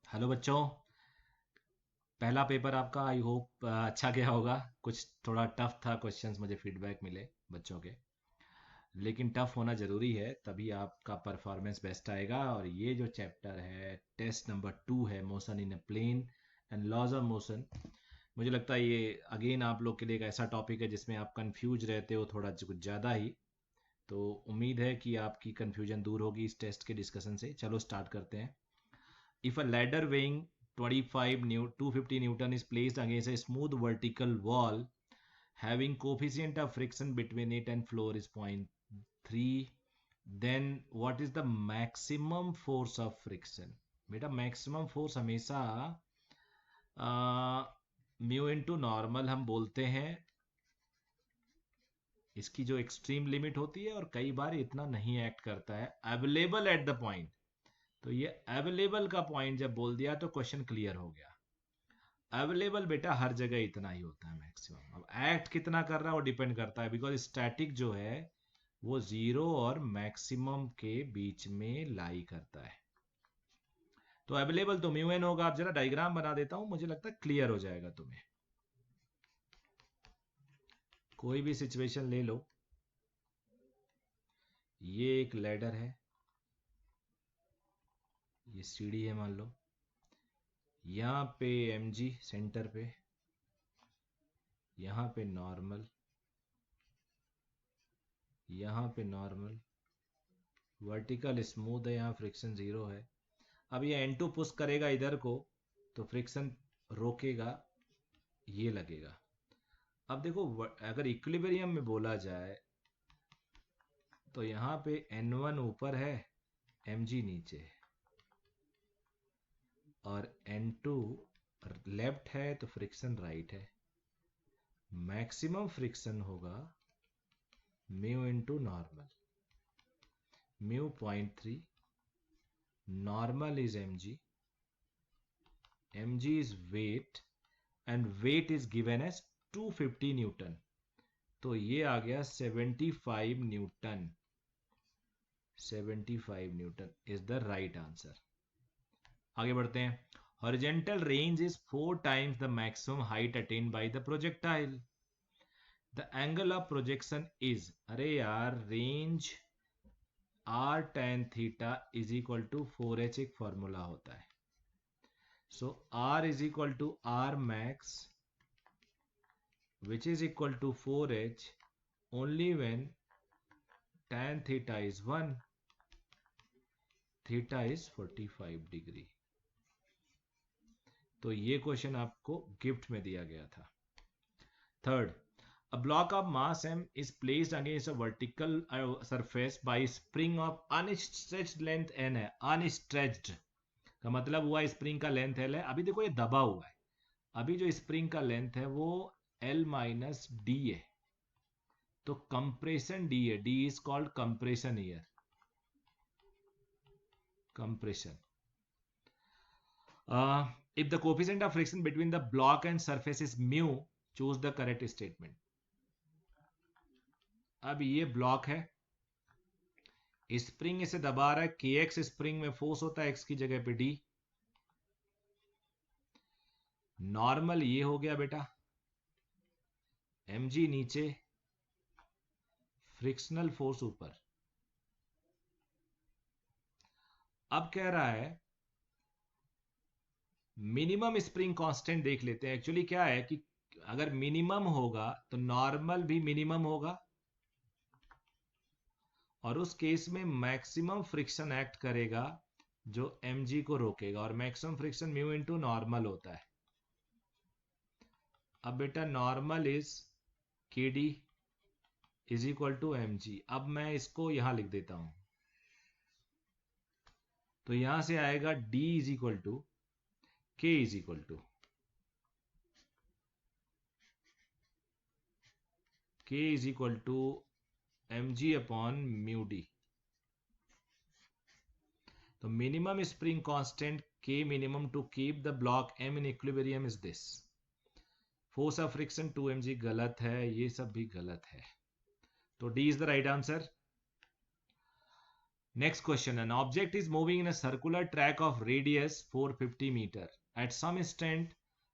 Hello बच्चों। पहला paper आपका आई होप अच्छा गया होगा। कुछ थोड़ा टफ था क्वेश्चंस, मुझे फीडबैक मिले बच्चों के। लेकिन टफ होना ज़रूरी है, तभी आपका परफॉर्मेंस बेस्ट आएगा। और ये जो चैप्टर है, टेस्ट नंबर 2 है, motion in a plane and laws of motion. मुझे लगता है ये अगेन आप लोग के लिए एक ऐसा टॉपिक है जिसमें आप कंफ्यूज रहते हो थोड़ा कुछ ज़्यादा ही। तो उम्मीद है कि आपकी कंफ्यूजन दूर होगी इस टेस्ट के डिस्कशन से। चलो स्टार्ट करते हैं। If a ladder weighing 250 Newton is placed against a smooth vertical wall having coefficient of friction between it and floor is 0.3, then what is the maximum force of friction? बेटा maximum force हमेशा mu into normal हम बोलते हैं। इसकी जो extreme limit होती है, और कई बार इतना नहीं एक्ट करता है अवेलेबल एट द पॉइंट। तो ये अवेलेबल का पॉइंट जब बोल दिया तो क्वेश्चन क्लियर हो गया। अवेलेबल बेटा हर जगह इतना ही होता है मैक्सिमम। अब एक्ट कितना कर रहा है वो डिपेंड करता है, बिकॉज स्टैटिक जो है वो जीरो और मैक्सिमम के बीच में लाई करता है। तो अवेलेबल तो म्यू एन होगा। आप जरा डायग्राम बना देता हूं, मुझे लगता है क्लियर हो जाएगा तुम्हें। कोई भी सिचुएशन ले लो। ये एक लैडर है, ये सीढ़ी है मान लो। यहाँ पे एम जी सेंटर पे, यहाँ पे नॉर्मल, यहाँ पे नॉर्मल, वर्टिकल स्मूथ है, यहाँ फ्रिक्शन जीरो है। अब ये एन टू पुश करेगा इधर को तो फ्रिक्शन रोकेगा, ये लगेगा। अब देखो अगर इक्विलिब्रियम में बोला जाए तो यहाँ पे N1 ऊपर है, mg नीचे है, और N2 लेफ्ट है तो फ्रिक्शन राइट है। मैक्सिमम फ्रिक्शन होगा mu into normal. Mu 0.3, normal is mg, mg is weight and weight is given as 250 newton. तो ये आ गया 75 newton. 75 newton is the right answer. आगे बढ़ते हैं। Horizontal range is 4 times the maximum height attend by the projectile. The angle of projection is, अरे यार range r tan theta is equal to 4h एक फॉर्मूला होता है। So r is equal to r max which is equal to 4h only when tan theta is 1, theta is 45 degree. तो ये question आपको gift में दिया गया था। Third, a block of mass m is placed against a vertical surface by spring of unstretched length n है। unstretched का मतलब हुआ स्प्रिंग का लेंथ l है। अभी देखो ये दबा हुआ है, अभी जो स्प्रिंग का लेंथ है वो l माइनस डी है। तो कंप्रेशन डी है, D is called compression here, compression. If the coefficient of friction between the block and surface is mu, choose the correct statement. अब ये ब्लॉक है, स्प्रिंग इसे दबा रहा है, के एक्स स्प्रिंग में फोर्स होता है, एक्स की जगह पे डी। नॉर्मल ये हो गया बेटा, mg नीचे, फ्रिक्शनल फोर्स ऊपर। अब कह रहा है मिनिमम स्प्रिंग कांस्टेंट देख लेते हैं। एक्चुअली क्या है कि अगर मिनिमम होगा तो नॉर्मल भी मिनिमम होगा, और उस केस में मैक्सिमम फ्रिक्शन एक्ट करेगा जो mg को रोकेगा, और maximum friction mu into normal होता है। अब बेटा नॉर्मल इज के डी इज इक्वल टू mg। अब मैं इसको यहां लिख देता हूं, तो यहां से आएगा d is equal to k is equal to k is equal to mg upon mu D. तो minimum spring constant k minimum to keep the block m in equilibrium is this. Force of friction 2mg गलत है, ये सब भी गलत है। तो D is the right answer. Next question. An object is moving in a circular track of radius 450 meter. At some instant,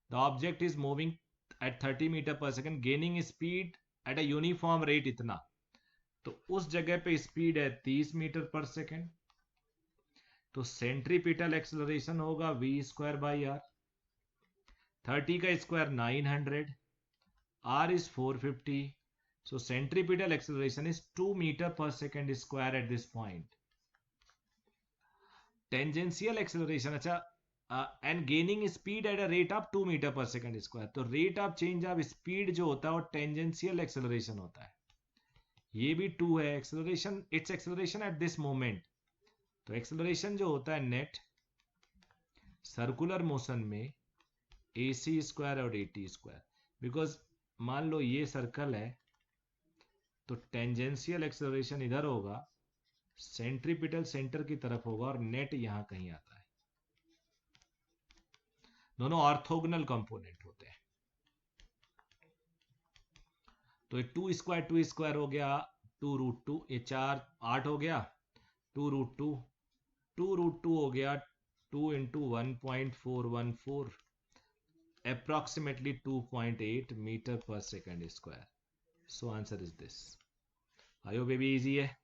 the object is moving at 30 meter per second, gaining speed at a uniform rate इतना. तो उस जगह पे speed है 30 metre per second. तो centripetal acceleration होगा v square by are. 30 का square 900, r is 450. So centripetal acceleration is 2 meter per second square at this point. Tangential acceleration, अच्छा, and gaining speed at a rate of 2 meter per second square. तो rate of change of speed जो होता है वो tangential acceleration होता है. ये भी 2 है. Acceleration, it's acceleration at this moment. तो एक्सेलरेशन जो होता है नेट सर्कुलर मोशन में ए सी स्क्वायर और ए टी स्क्वायर. बिकॉज मान लो ये सर्कल है तो टेंजेंशियल एक्सेलरेशन इधर होगा, सेंट्रीपिटल सेंटर की तरफ होगा और नेट यहां कहीं आता है. दोनों ऑर्थोगोनल कंपोनेंट होते हैं. तो 2 स्क्वायर हो गया 2√2, ये 8 हो गया 2√2, 2√2 हो गया 2 into 1.414, approximately 2.8 metre per second square. So answer is this. I hope ये भी इजी है.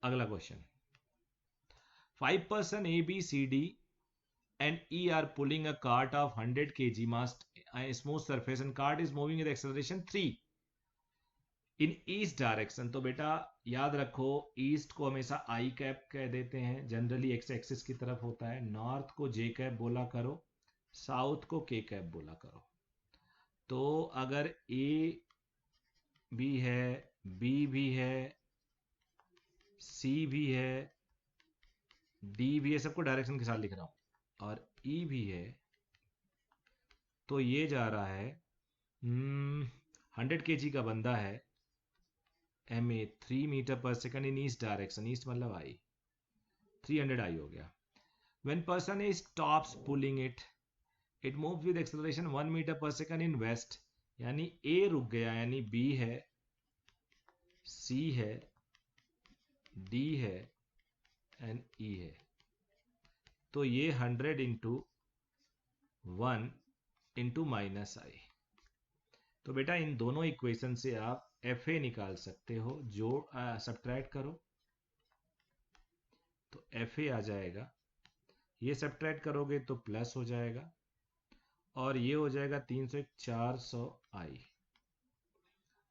अगला question. 5 person A, B, C, D and E are pulling a cart of 100 kg mass a smooth surface and cart is moving with acceleration 3 in east direction. तो बेटा याद रखो east को हमेशा आई कैप कह देते हैं, जनरली एक्स एक्सिस की तरफ होता है. नॉर्थ को जे कैप बोला करो, साउथ को के कैप बोला करो. तो अगर ए भी है, बी भी है, सी भी है, डी भी है, सबको डायरेक्शन के साथ लिख रहा हूं, और ई भी है, तो ये जा रहा है 100 kg का बंदा है, M A 3 metre per second in east direction. East मतलब आई, 300 आई हो गया. When person A stops pulling it, it moves with acceleration 1 metre per second in west. यानी ए रुक गया, यानी बी है, सी है, डी है एंड ई है. तो ये 100 इंटू 1 इंटू माइनस आई. तो बेटा इन दोनों इक्वेशन से आप एफ ए निकाल सकते हो. सब्ट्रैक्ट करो तो एफ ए आ जाएगा. ये सब्ट्रैक्ट करोगे तो प्लस हो जाएगा और ये हो जाएगा 300 400 आई.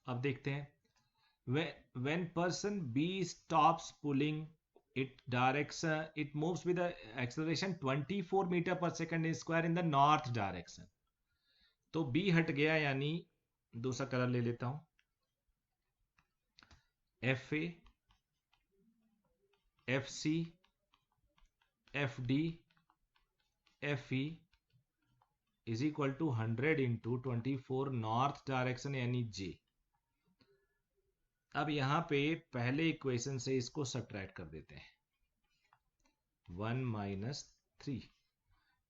अब देखते हैं. when person B stops pulling it moves with the acceleration 24 meter per second square in the north direction. तो B हट गया, यानी दूसरा कलर ले लेता हूं. F A, F C, F D, F E is equal to 100 into 24 north direction यानी j. अब यहां पे पहले इक्वेशन से इसको सब्ट्रैक्ट कर देते हैं. 1 माइनस 3,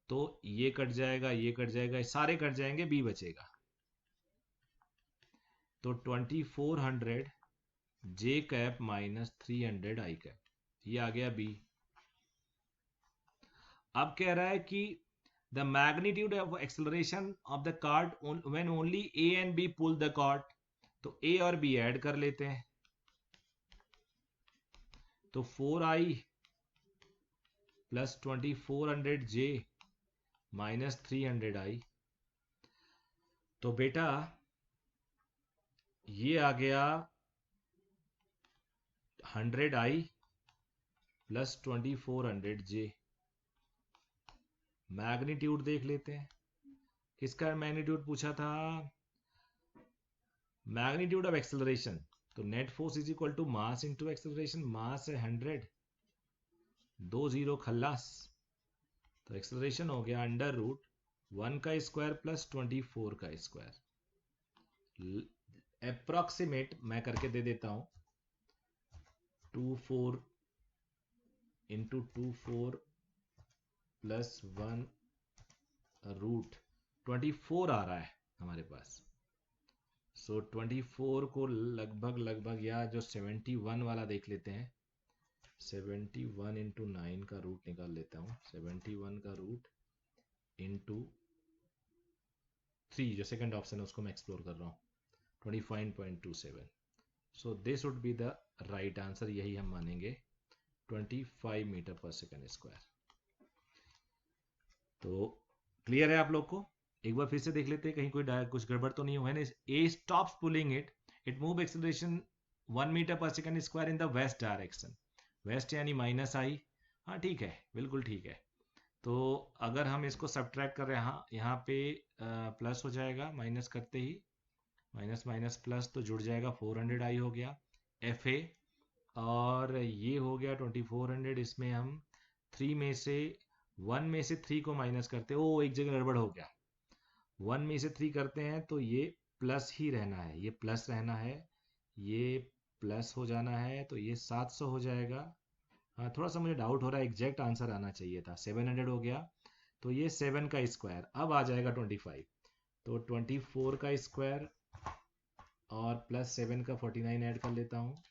तो ये कट जाएगा, ये कट जाएगा, सारे कट जाएंगे, बी बचेगा. तो 2400 j cap minus 300 i cap, ये आ गया बी. अब कह रहा है कि the magnitude of acceleration of the cart when only A and B pull the cart. तो ए और बी ऐड कर लेते हैं. तो 4i plus 2400j minus 300i. तो बेटा ये आ गया 100i प्लस 2400j. मैग्नीट्यूड देख लेते हैं. किसका मैग्नीट्यूड पूछा था? Magnitude of acceleration. तो net force is equal to mass into acceleration. Mass है 100, 2 0 खल्लास. तो एक्सेलरेशन हो गया अंडर रूट 1 का स्क्वायर प्लस 24 का स्क्वायर. अप्रोक्सीमेट मैं करके दे देता हूं. 24 इंटू 24 प्लस 1 रूट 24 आ रहा है हमारे पास. सो 24 को लगभग या जो 71 वाला देख लेते हैं. 71 इंटू 9 का रूट निकाल लेता हूँ. 71 का रूट इंटू 3, जो सेकंड ऑप्शन है उसको मैं एक्सप्लोर कर रहा हूँ, 25.27. So this would be the right answer. यही हम मानेंगे, 25 मीटर पर सेकंड स्क्वायर. तो क्लियर है आप लोग को? एक बार फिर से देख लेते हैं, कहीं कोई कुछ गड़बड़ तो नहीं हुआ है ना. A stops pulling it, it move acceleration 1 metre per second square in the west direction. West यानी माइनस आई. हाँ ठीक है, बिल्कुल ठीक है. तो अगर हम इसको सब्ट्रैक्ट कर रहे हैं, हाँ यहाँ पे प्लस हो जाएगा माइनस करते ही. माइनस माइनस प्लस तो जुड़ जाएगा, 400 आई हो गया एफ ए. और ये हो गया 2400. इसमें हम 3 में से 1 में से 3 को माइनस करते हैं. ओ, एक जगह गड़बड़ हो गया. 1 में से 3 करते हैं तो ये प्लस ही रहना है, ये प्लस रहना है, ये प्लस हो जाना है, तो ये 700 हो जाएगा. हाँ, थोड़ा सा मुझे डाउट हो रहा है, एग्जैक्ट आंसर आना चाहिए था. 700 हो गया, तो ये 7 का स्क्वायर अब आ जाएगा 25. तो 24 का स्क्वायर और प्लस 7 का 49 ऐड कर लेता हूँ.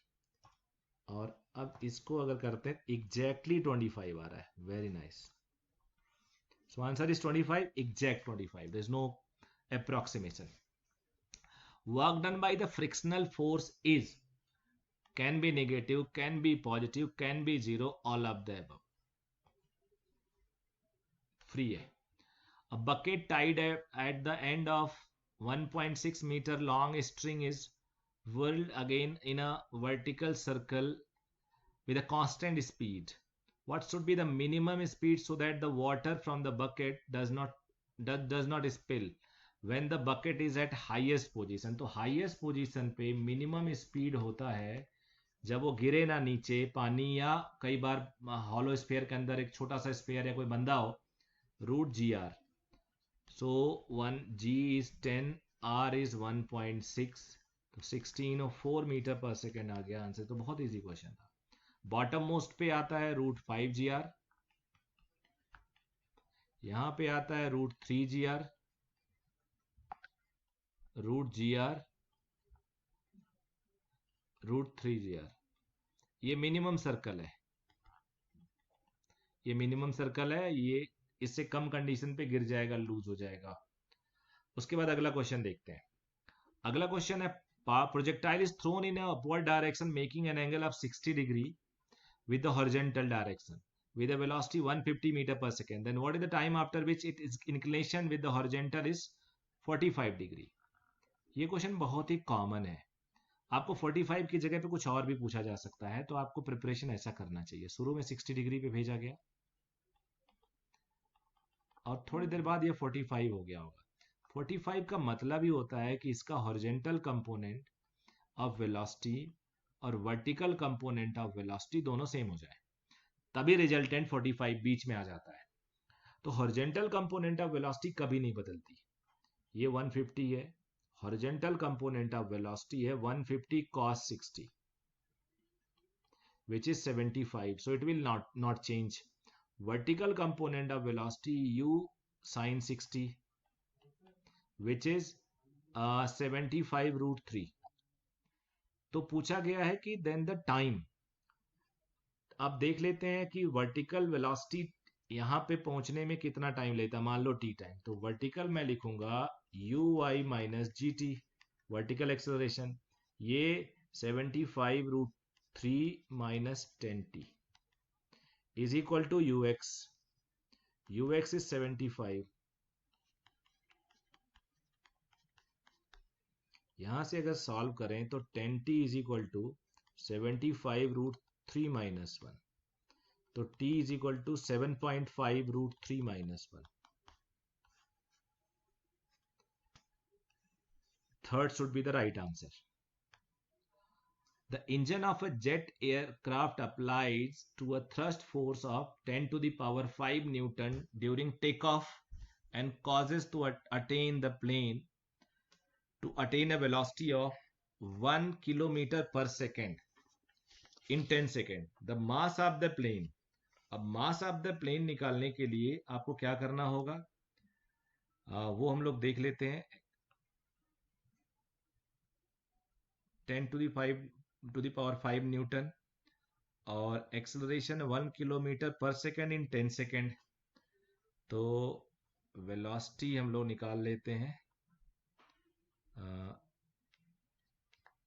और अब इसको अगर करते हैं, एग्जैक्टली 25 आ रहा है. Very nice. So answer is 25, exact 25. There is no approximation. Work done by the frictional force is, can be negative, can be positive, can be zero, all of the above. Free है. A bucket tied at the end of 1.6 meter long string is whirled again in a vertical circle with a constant speed. What should be the minimum speed so that the water from the bucket does not spill when the bucket is at highest position? तो highest position पे minimum speed होता है जब वो गिरे ना नीचे पानी, या कई बार हॉलो स्फीयर के अंदर एक छोटा सा स्फीयर या कोई बंदा हो, root g r. So 1 g is 10, r is 1.6, तो 1604 मीटर पर सेकेंड आ गया आंसर. तो बहुत इजी क्वेश्चन था. बॉटम मोस्ट पे आता है रूट 5 जी आर, यहां पे आता है root 3 g r, root g r, root 3 g r. ये मिनिमम सर्कल है, ये मिनिमम सर्कल है. ये इससे कम कंडीशन पे गिर जाएगा, लूज हो जाएगा. उसके बाद अगला क्वेश्चन देखते हैं. अगला क्वेश्चन है, projectile is thrown in upward direction making an angle of 60 degree with the horizontal direction with a velocity 150 meter per second, then what is the time after which its inclination with the horizontal is 45 degree? ये question बहुत ही common है. आपको 45 की जगह पे कुछ और भी पूछा जा सकता है, तो आपको प्रिपरेशन ऐसा करना चाहिए. शुरू में 60 डिग्री पे भेजा गया और थोड़ी देर बाद ये 45 हो गया होगा. 45 का मतलब ही होता है कि इसका हॉरिजॉन्टल कंपोनेंट ऑफ वेलोसिटी और वर्टिकल कंपोनेंट ऑफ वेलोसिटी दोनों सेम हो जाए, तभी रिजल्टेंट 45 बीच में आ जाता है. तो हॉरिजॉन्टल कंपोनेंट ऑफ वेलोसिटी कभी नहीं बदलती. ये 150 है, हॉरिजॉन्टल कंपोनेंट ऑफ वेलोसिटी है 150 cos 60 which is 75, so it will not change. Vertical component of velocity u sin 60 which is 75 root 3. तो पूछा गया है कि देन द टाइम. अब देख लेते हैं कि वर्टिकल वेलोसिटी यहां पे पहुंचने में कितना टाइम लेता है. मान लो टी टाइम, तो वर्टिकल मैं लिखूंगा u i minus g t, vertical acceleration. ये 75 root 3 minus 10t is equal to u x. U x is 75. यहां से अगर सॉल्व करें तो 10t is equal to 75 root 3 minus 1, तो t is equal to 7.5 root 3 minus 1. Third should be the right answer. The engine of a jet aircraft applies to a thrust force of 10 to the power 5 Newton during takeoff and causes to attain the plane to attain a velocity of 1 kilometer per second in 10 seconds. The mass of the plane. अब मास of the plane निकालने के लिए आपको क्या करना होगा, वो हम लोग देख लेते हैं. 10 to the 5 to the power 5 Newton और एक्सेलरेशन 1 किलोमीटर पर सेकेंड इन 10 सेकेंड। तो वेलोसिटी हम लोग निकाल लेते हैं,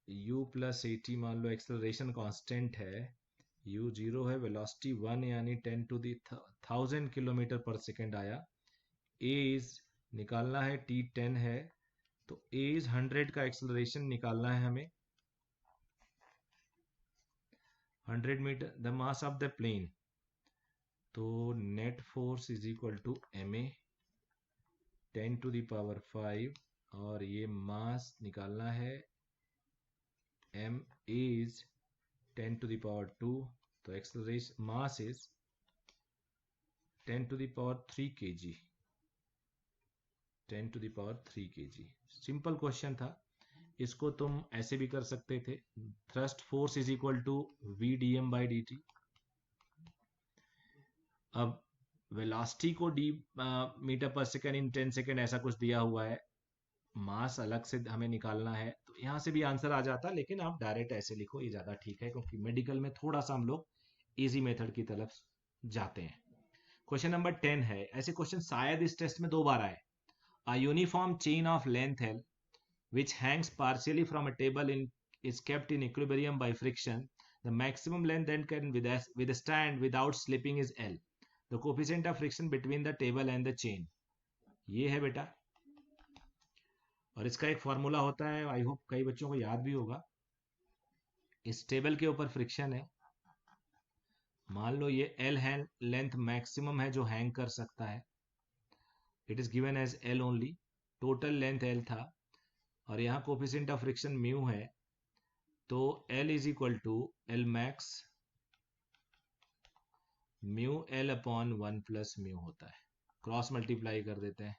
u प्लस ए टी, मान लो एक्सेलरेशन कांस्टेंट है, u 0 है, वेलोसिटी 1 यानी 10 to the 1000 किलोमीटर पर सेकेंड आया। a इज निकालना है, t 10 है, तो a इज 100 का एक्सेलरेशन निकालना है हमें। 100 meter the mass of the plane, तो net force is equal to ma 10 to the power 5, और ये मास निकालना है, m is 10 to the power 2, तो acceleration mass is 10 to the power 3 kg, 10 to the power 3 kg। Simple question था, इसको तुम ऐसे भी कर सकते थे, thrust force is equal to v d m by d t. अब वेलोसिटी को d metre per second in 10 second ऐसा कुछ दिया हुआ है, मास अलग से हमें निकालना है, तो यहाँ से भी आंसर आ जाता, लेकिन आप डायरेक्ट ऐसे लिखो, ये ज्यादा ठीक है, क्योंकि मेडिकल में थोड़ा सा हम लोग इजी मेथड की तरफ जाते हैं। क्वेश्चन नंबर 10 है, ऐसे क्वेश्चन शायद इस टेस्ट में 2 बार आए। A uniform chain of length L which hangs partially from a table is kept in equilibrium by friction. The maximum length then can withstand without slipping is L. The coefficient of friction between the table and the chain. ये है बेटा, और इसका एक formula होता है, I hope कई बच्चों को याद भी होगा। इस टेबल के ऊपर फ्रिक्शन है, मान लो ये L है, लेंथ मैक्सिमम है जो हैंग कर सकता है, it is given as L only, total length L था, और यहाँ कोफिशिएंट ऑफ फ्रिक्शन म्यू है, तो L is equal to L max mu L upon 1 plus mu होता है। क्रॉस मल्टीप्लाई कर देते हैं,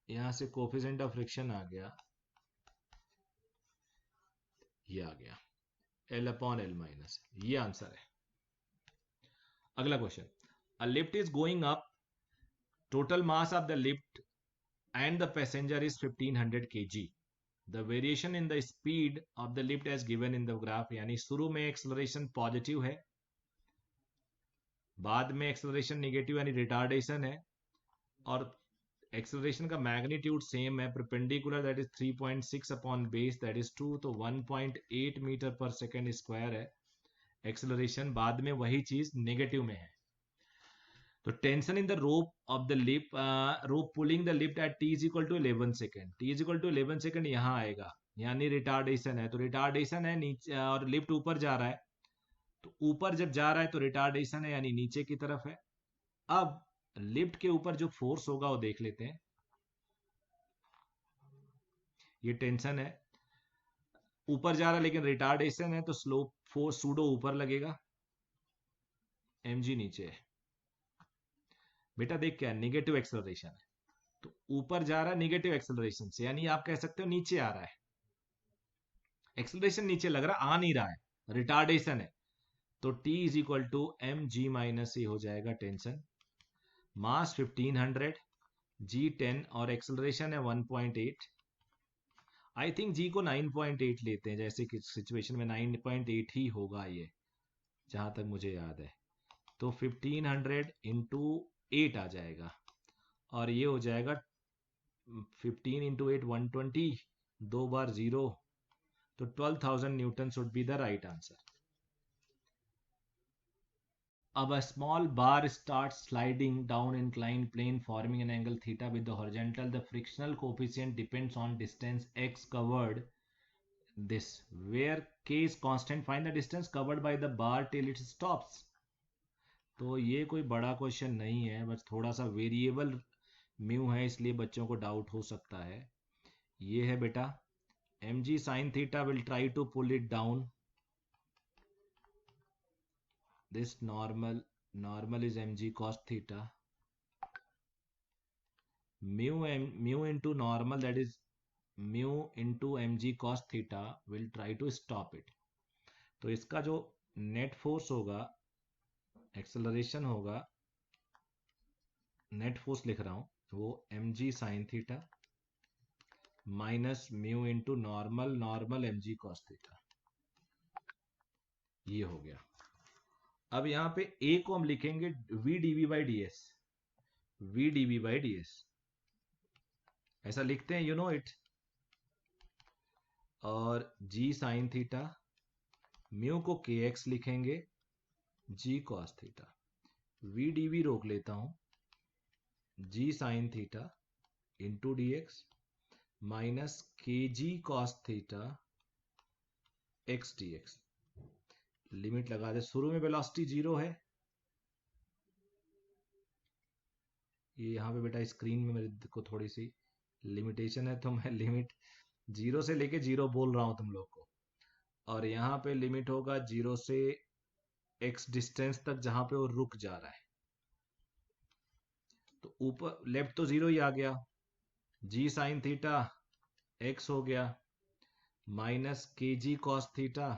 यहां से कोफिशिएंट ऑफ फ्रिक्शन आ गया, ये आ गया L अपॉन L माइनस, ये आंसर है। अगला question, a lift is going up, total mass of the lift and the passenger is 1500 kg. The variation in the speed of the lift as given in the graph, यानी शुरू में acceleration positive है, बाद में acceleration negative यानी retardation है, और acceleration का मैग्नीट्यूड सेम है, perpendicular that is 3.6 upon base that is 2, तो 1.8 मीटर पर सेकेंड स्क्वायर है एक्सेलरेशन, बाद में वही चीज नेगेटिव में है। तो tension in the rope of the lip, rope pulling the lift at t is equal to 11 second, t is equal to 11 second यहाँ आएगा, यानी रिटार्डेशन है, तो रिटार्डेशन है नीचे, और लिफ्ट ऊपर जा रहा है, तो ऊपर जब जा रहा है तो रिटार्डेशन है, यानी नीचे की तरफ है। अब लिफ्ट के ऊपर जो फोर्स होगा वो देख लेते हैं, ये टेंशन है, ऊपर जा रहा है लेकिन रिटार्डेशन है, तो स्लोप फोर्स सूडो ऊपर लगेगा, mg नीचे है। बेटा देख क्या, नेगेटिव एक्सेलरेशन है, तो ऊपर जा रहा है नेगेटिव एक्सेलरेशन से, यानी आप कह सकते हो नीचे आ रहा है, एक्सेलरेशन नीचे लग रहा, आ नहीं रहा है, रिटार्डेशन है, तो t is equal to m g minus a हो जाएगा टेंशन, मास 1500, g 10 और एक्सेलरेशन है 1.8। आई थिंक g को 9.8 लेते हैं, जैसे कि सिचुएशन में 9.8 ही होगा ये, जहां तक मुझे याद है, तो 1500 इंटू 8 आ जाएगा, और ये हो जाएगा 15 इंटू 8 120, 2 बार 0, तो 12,000 Newton should be the right answer. अब a small bar starts sliding down inclined plane forming an angle theta with the horizontal, the frictional coefficient depends on distance x covered this, where k is constant, find the distance covered by the bar till it stops। तो ये कोई बड़ा question नहीं है, बस थोड़ा सा variable mu है, इसलिए बच्चों को डाउट हो सकता है। ये है बेटा, mg sin theta will try to pull it down, this normal is mg cos theta, mu into normal that is mu into mg cos theta will try to stop it। तो इसका जो net force होगा, acceleration होगा, net force लिख रहा हूं, वो mg sin theta माइनस mu into normal normal M g cos theta, ये हो गया। अब यहां पे ए को हम लिखेंगे v dv by d s, v dv by d s ऐसा लिखते हैं, यू नो इट। और जी साइन थीटा, म्यू को के एक्स लिखेंगे, g cos theta, v d v रोक लेता हूं, g sine theta into d x minus k g cos theta x d x. Limit लगा दे, शुरू में वेलोसिटी 0 है, ये यहाँ पे बेटा स्क्रीन में मेरे को थोड़ी सी लिमिटेशन है, तो मैं लिमिट 0 से लेके 0 बोल रहा हूं तुम लोग को। और यहाँ पे लिमिट होगा 0 से x डिस्टेंस तक जहां पे वो रुक जा रहा है। तो ऊपर लेफ्ट तो 0 ही आ गया, जी साइन थीटा x हो गया minus k g cos theta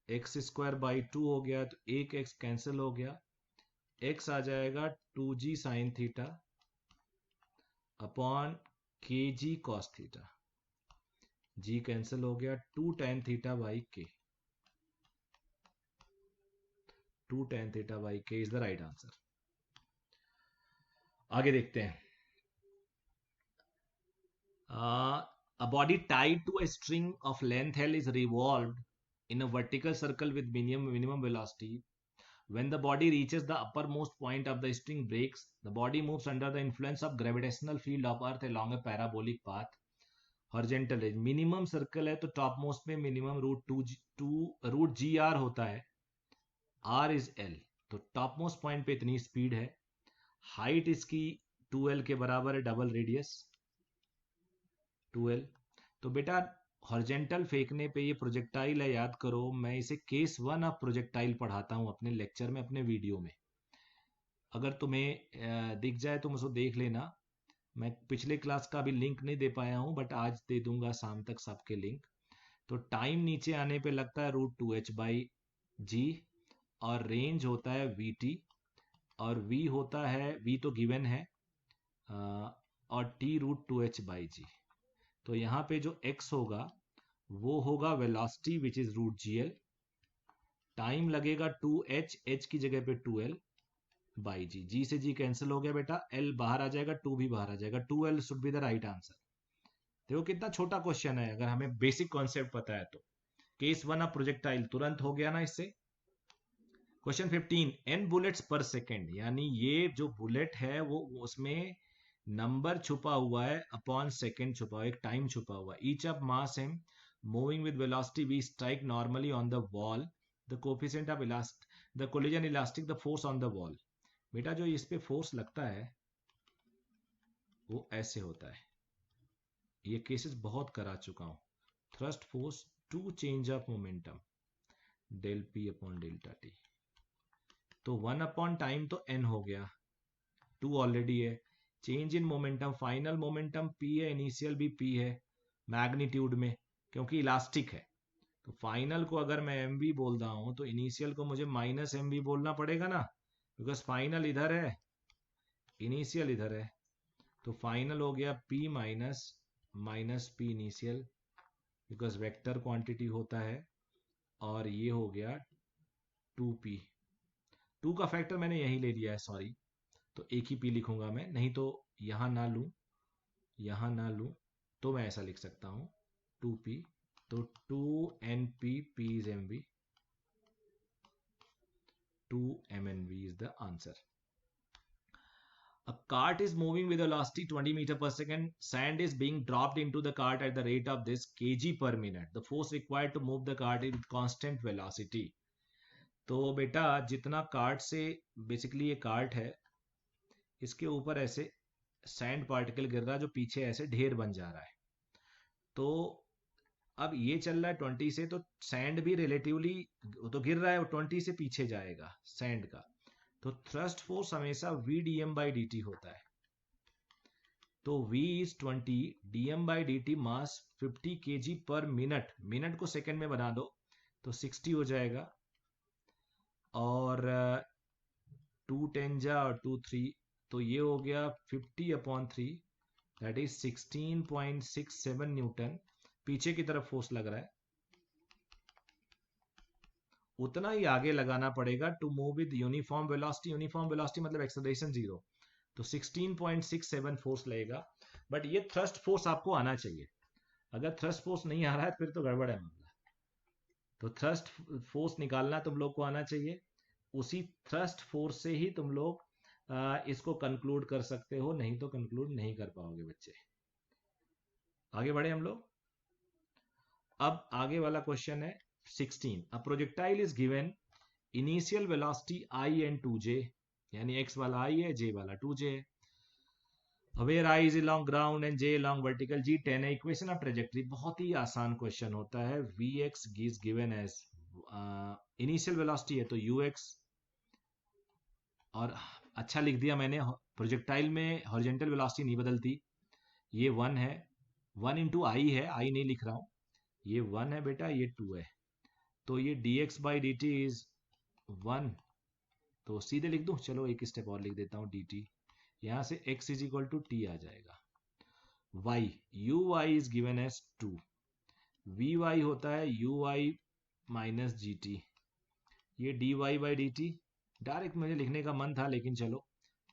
x square by 2 हो गया, तो एक x कैंसिल हो गया, x आ जाएगा 2g साइन थीटा अपॉन के g cos theta, g cancel हो गया, 2 tan theta by k, 2 tan theta by k is the right answer. आगे देखते हैं। A body tied to a string of length L is revolved in a vertical circle with minimum velocity. When the body reaches the uppermost point of the string breaks, the body moves under the influence of gravitational field of Earth along a parabolic path. Horizontal range, minimum circle है तो top most में minimum root g are होता है, are is L, तो top most point पे इतनी speed है, height इसकी 2l के बराबर है, डबल रेडियस 2l। तो बेटा हॉरिजेंटल फेंकने पे ये प्रोजेक्टाइल है, याद करो, मैं इसे केस 1 ऑफ प्रोजेक्टाइल पढ़ाता हूं अपने लेक्चर में, अपने वीडियो में। अगर तुम्हें दिख जाए तो मुझे देख लेना, मैं पिछले क्लास का भी लिंक नहीं दे पाया हूं, बट आज दे दूंगा शाम तक सबके लिंक। तो टाइम नीचे आने पे लगता है √2h बाई जी, और रेंज होता है वी टी, और वी होता है, वी तो गिवन है, और टी √2h बाई जी। तो यहाँ पे जो x होगा वो होगा velocity which is √gl, time लगेगा 2h, h की जगह पे 2l बाई जी, जी से जी कैंसिल हो गया बेटा, l बाहर आ जाएगा, 2 भी बाहर आ जाएगा, 2l should be the right answer. देखो कितना छोटा क्वेश्चन है, अगर हमें बेसिक कॉन्सेप्ट पता है तो। केस 1 ऑफ प्रोजेक्टाइल तुरंत हो गया ना इससे। क्वेश्चन 15, n बुलेट्स पर सेकेंड, यानी ये जो बुलेट है वो उसमें नंबर छुपा हुआ है, अपॉन सेकेंड छुपा हुआ है, एक टाइम छुपा हुआ है। Each of mass M moving with velocity V strike normally on the wall, the coefficient of the collision elastic, the force on the wall. बेटा जो इस पे फोर्स लगता है वो ऐसे होता है, ये केसेस बहुत करा चुका हूं। Thrust force to change of momentum, del P upon delta T, तो 1 अपॉन टाइम तो n हो गया, 2 ऑलरेडी है, change in momentum, final momentum p है, इनिशियल भी p है मैग्नीट्यूड में, क्योंकि इलास्टिक है। तो फाइनल को अगर मैं mv बोल रहा हूं तो इनिशियल को मुझे माइनस mv बोलना पड़ेगा ना, बिकॉज फाइनल इधर है, इनिशियल इधर है। तो फाइनल हो गया p minus p initial, because vector quantity होता है, और ये हो गया 2p, 2 का फैक्टर मैंने यही ले लिया है, सॉरी, तो एक ही p लिखूंगा मैं, नहीं तो यहां ना लूं, यहां ना लूं, तो मैं ऐसा लिख सकता हूं 2p, तो 2np, p is mv, 2mnv is the answer. A cart is moving with a velocity 20 meter per second. Sand is being dropped into the cart at the rate of this kg per minute. The force required to move the cart is with constant velocity. तो बेटा जितना cart से, basically ये cart है, इसके ऊपर ऐसे sand particle गिर रहा है जो पीछे ऐसे ढेर बन जा रहा है। तो अब ये चल रहा है 20 से, तो सैंड भी रिलेटिवली तो गिर रहा है, 20 से पीछे जाएगा सैंड का, तो थ्रस्ट फोर्स हमेशा v dm by dt होता है। तो v is 20, dm by dt mass 50 kg पर मिनट, मिनट को सेकंड में बना दो तो 60 हो जाएगा, और 2 10 जा और 2 3, तो ये हो गया 50 अपॉन 3, दैट इज 16.67 न्यूटन पीछे की तरफ फोर्स लग रहा है, उतना ही आगे लगाना पड़ेगा to move with uniform velocity. Uniform velocity मतलब एक्सेलरेशन जीरो। तो 16.67 फोर्स लगेगा, बट ये थ्रस्ट फोर्स आपको आना चाहिए। अगर थ्रस्ट फोर्स नहीं आ रहा है फिर तो गड़बड़ है मामला। तो थ्रस्ट फोर्स निकालना तुम लोग को आना चाहिए, उसी थ्रस्ट फोर्स से ही तुम लोग इसको कंक्लूड कर सकते हो, नहीं तो कंक्लूड नहीं कर पाओगे बच्चे। आगे बढ़े हम लोग। अब आगे वाला क्वेश्चन है 16। A projectile is given initial velocity I and 2j, यानी x वाला i है, j वाला 2j है। Where I is along ground and j along vertical, g 10 है। इक्वेशन ऑफ ट्रेजेक्टरी बहुत ही आसान क्वेश्चन होता है। vx is given as initial velocity है तो ux, और अच्छा लिख दिया मैंने, प्रोजेक्टाइल में हॉरिजॉन्टल वेलोसिटी नहीं बदलती, ये 1 है, 1 इंटू आई है, आई नहीं लिख रहा हूं, ये 1 है बेटा, ये 2 है, तो ये dx by dt इज 1। तो सीधे लिख दूं, चलो एक स्टेप और लिख देता हूं, dt, यहां से x is equal to t आ जाएगा। y, uy is given as 2, vy होता है uy माइनस gt, ये dy by dt, डायरेक्ट मुझे लिखने का मन था लेकिन चलो,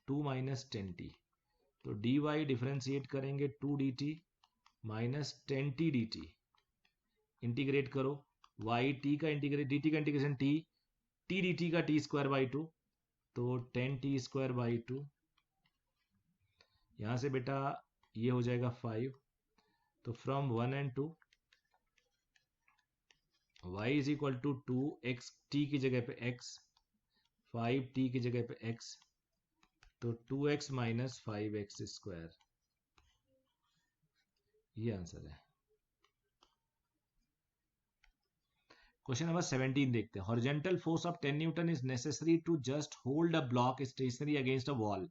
2 माइनस 10t, तो dy डिफरेंशिएट करेंगे 2 dt minus 10t dt, integrate करो, y t का इंटीग्रेट, dt का इंटीग्रेशन t, t dt का t स्क्वायर बाई 2, तो 10t स्क्वायर बाई 2, यहां से बेटा ये हो जाएगा 5, तो from 1 and 2 y is equal to 2, x t की जगह पे x, 5t की जगह पे x, तो 2x माइनस 5x स्क्वायर, ये आंसर है। क्वेश्चन नंबर 17 देखते हैं। Horizontal force of 10 newton is necessary to just hold a block stationary against a wall,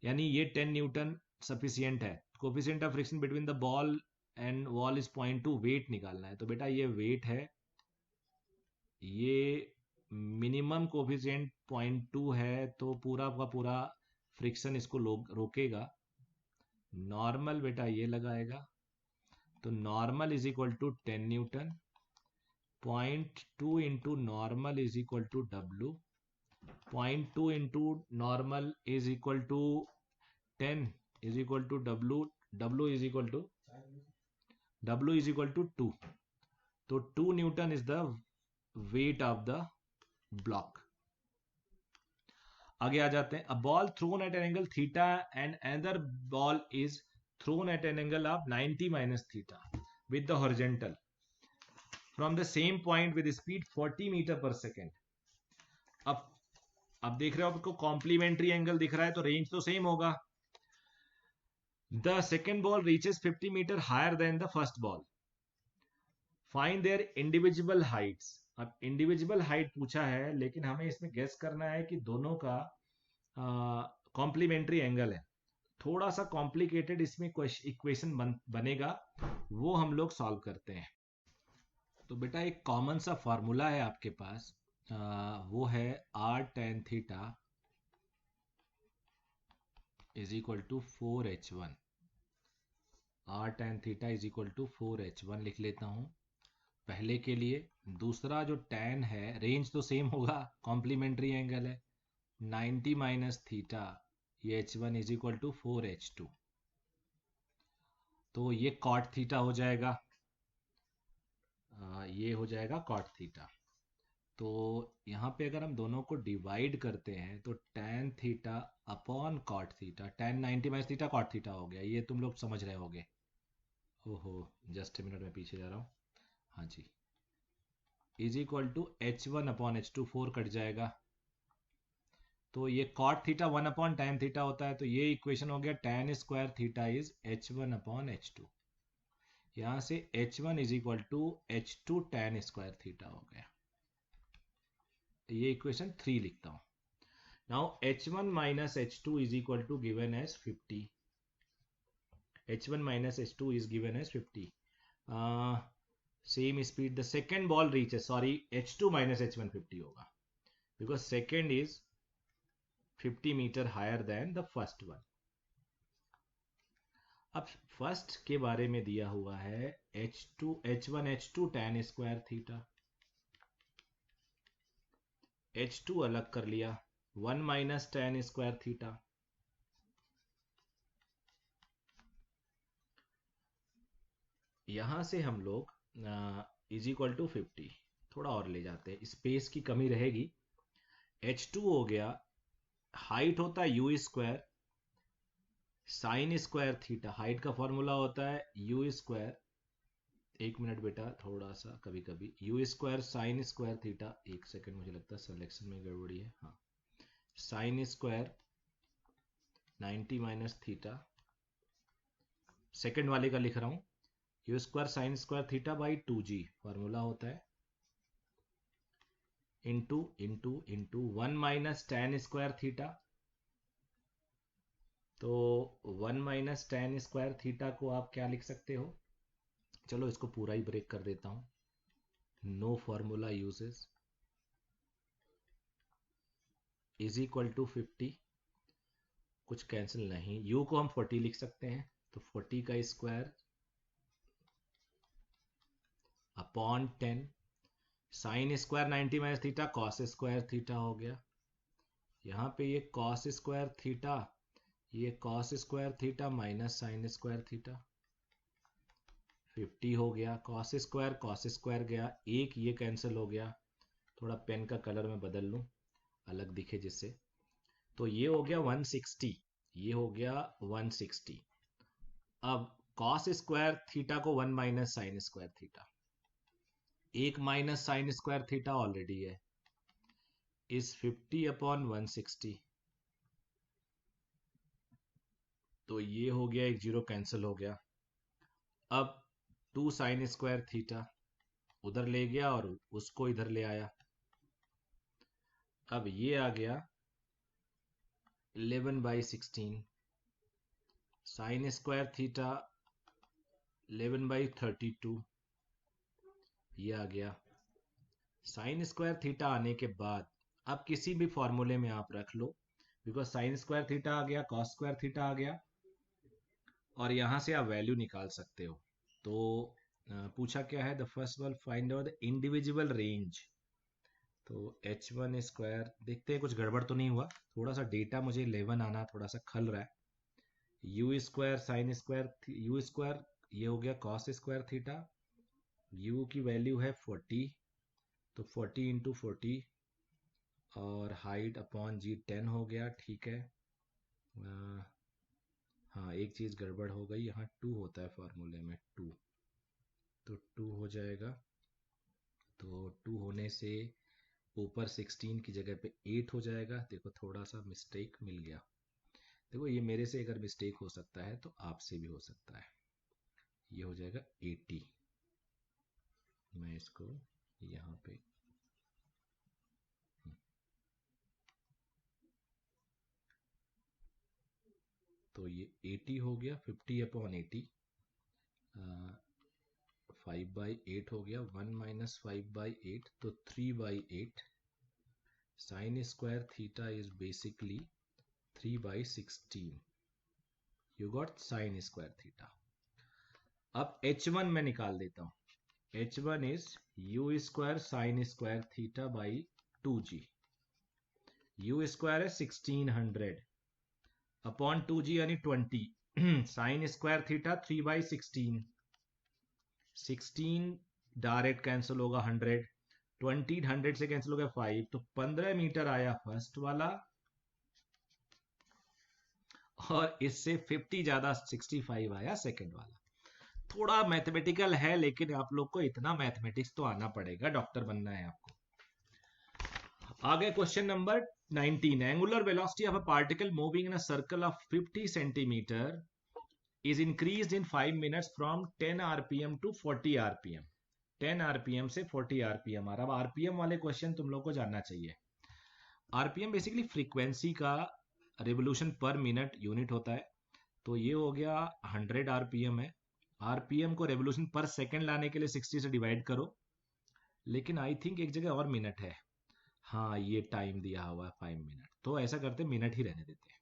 यानी ये 10 न्यूटन सफिशियंट है। Coefficient of friction between the ball and wall is 0.2, weight निकालना है, तो बेटा ये वेट है, ये मिनिमम कोफिशिएंट 0.2 है, तो पूरा का पूरा फ्रिक्शन इसको रोकेगा। नॉर्मल बेटा ये लगाएगा, तो normal is equal to 10 newton, 0.2 into normal is equal to W, 0.2 into normal is equal to 10 is equal to W, W is equal to 2, तो 2 newton is the weight of the block. आगे आ जाते हैं। A ball thrown at an angle theta and another ball is thrown at an angle of 90 minus theta with the horizontal from the same point with speed 40 meter per second. अब देख रहे हो आपको complementary angle दिख रहा है, तो range तो सेम होगा। The second ball reaches 50 meter higher than the first ball, find their individual heights. अब इंडिविजुअल हाइट पूछा है, लेकिन हमें इसमें गेस करना है कि दोनों का कॉम्प्लीमेंट्री एंगल है। थोड़ा सा कॉम्प्लिकेटेड इसमें इक्वेशन बनेगा, वो हम लोग सॉल्व करते हैं। तो बेटा एक कॉमन सा फॉर्मूला है आपके पास, वो है r tan theta is equal to 4h1, r tan theta is equal to 4h1 लिख लेता हूं पहले के लिए। दूसरा जो tan है, रेंज तो सेम होगा, कॉम्प्लीमेंट्री एंगल है, 90 माइनस थीटा, ये h1 is equal to 4h2, तो ये cot थीटा हो जाएगा, ये हो जाएगा cot थीटा। तो यहाँ पे अगर हम दोनों को डिवाइड करते हैं तो tan theta upon cot theta, tan 90 minus theta cot theta हो गया, ये तुम लोग समझ रहे होगे। ओहो, जस्ट ए मिनट में पीछे जा रहा हूँ, हाँ जी, is equal to h1 upon h2, 4 cut जाएगा, तो ये cot थीटा 1 अपॉन tan थीटा होता है, तो ये इक्वेशन हो गया tan square theta is h1 upon h2, यहाँ से h1 is equal to h2 tan square theta हो गया, ये इक्वेशन 3 लिखता हूं। Now h1 minus h2 is equal to given as 50, h1 minus h2 is given as 50, same speed the second ball reaches, sorry h2 minus h1 50 होगा, because second is 50 meter higher than the first one. अब फर्स्ट के बारे में दिया हुआ है H1 H2 tan square theta. H2 अलग कर लिया, 1 माइनस tan स्क्वायर थीटा। यहां से हम लोग इज इक्वल टू 50 थोड़ा और ले जाते हैं, स्पेस की कमी रहेगी। H2 हो गया, हाइट होता है you square sine square theta. Height का फॉर्मूला होता है यू स्क्वायर, एक मिनट बेटा, थोड़ा सा कभी कभी you square sine square theta. एक सेकंड, मुझे लगता है सिलेक्शन में गड़बड़ी है। हाँ, sine square 90 minus theta. Second वाले का लिख रहा हूं, you square sine square theta by 2g formula होता है, into into into 1 minus tan square theta. तो 1 माइनस टैन स्क्वायर थीटा को आप क्या लिख सकते हो, चलो इसको पूरा ही ब्रेक कर देता हूं, no formula uses, is equal to 50, कुछ कैंसिल नहीं, u को हम 40 लिख सकते हैं, तो 40 का square upon 10, sine square 90 minus theta cos square theta हो गया। यहाँ पे ये कॉस स्क्वायर थीटा, ये cos square theta minus sine square theta, 50 हो गया। कॉस स्क्वायर गया, एक ये कैंसिल हो गया। थोड़ा पेन का कलर मैं बदल लूं, अलग दिखे जिससे। तो ये हो गया 160, ये हो गया 160। अब कॉस स्क्वायर थीटा को 1 माइनस साइन स्क्वायर थीटा, एक minus sine square theta already है, इस 50 अपॉन 160। तो ये हो गया, एक जीरो कैंसिल हो गया। अब 2 साइन स्क्वायर थीटा उधर ले गया और उसको इधर ले आया। अब ये आ गया 11/16, साइन स्क्वायर थीटा 11/32, ये आ गया। साइन स्क्वायर थीटा आने के बाद अब किसी भी फॉर्मूले में आप रख लो, बिकॉज साइन स्क्वायर थीटा आ गया, कॉस स्क्वायर थीटा आ गया, और यहां से आप वैल्यू निकाल सकते हो। तो पूछा क्या है, the first one find out the individual range. तो H1 स्क्वायर देखते हैं, कुछ गड़बड़ तो नहीं हुआ, थोड़ा सा डेटा मुझे 11 आना थोड़ा सा खल रहा है। You square sine square, you square ये हो गया कॉस स्क्वायर थीटा, यू की वैल्यू है 40, तो 40 इंटू 40, और हाइट अपॉन जी 10 हो गया, ठीक है। हाँ, एक चीज़ गड़बड़ हो गई, यहाँ 2 होता है फॉर्मूले में 2, तो 2 हो जाएगा। तो 2 होने से ऊपर 16 की जगह पे 8 हो जाएगा। देखो थोड़ा सा मिस्टेक मिल गया, देखो ये मेरे से अगर मिस्टेक हो सकता है तो आपसे भी हो सकता है। ये हो जाएगा 80, मैं इसको यहाँ पे तो ये 80 हो गया, 50 अपॉन 80, 5/8 हो गया, 1 माइनस 5/8, तो 3/8। Sine square theta is basically 3/16, you got sine square theta. अब H1 में निकाल देता हूं, H1 is you square sine square theta by 2g, you square है 1600 अपॉन 2g यानी 20, sine square theta 3/16, 16 direct cancel होगा 100, 20 100 से कैंसिल हो गया 5, तो 15 मीटर आया फर्स्ट वाला, और इससे 50 ज्यादा 65 आया सेकंड वाला। थोड़ा मैथमेटिकल है, लेकिन आप लोग को इतना मैथमेटिक्स तो आना पड़ेगा, डॉक्टर बनना है आपको। आगे question number 19, angular velocity of a particle moving in a circle of 50 centimetre is increased in 5 minutes from 10 rpm to 40 rpm, 10 rpm से 40 rpm आ रहा। अब आरपीएम वाले क्वेश्चन तुम लोग को जानना चाहिए। आरपीएम बेसिकली फ्रीक्वेंसी का रिवोल्यूशन पर मिनट यूनिट होता है, तो ये हो गया 100 आरपीएम है। आरपीएम को रेवोल्यूशन पर सेकंड लाने के लिए 60 से डिवाइड करो, लेकिन आई थिंक एक जगह और मिनट है, हाँ ये टाइम दिया हुआ है 5 मिनट, तो ऐसा करते मिनट ही रहने देते हैं।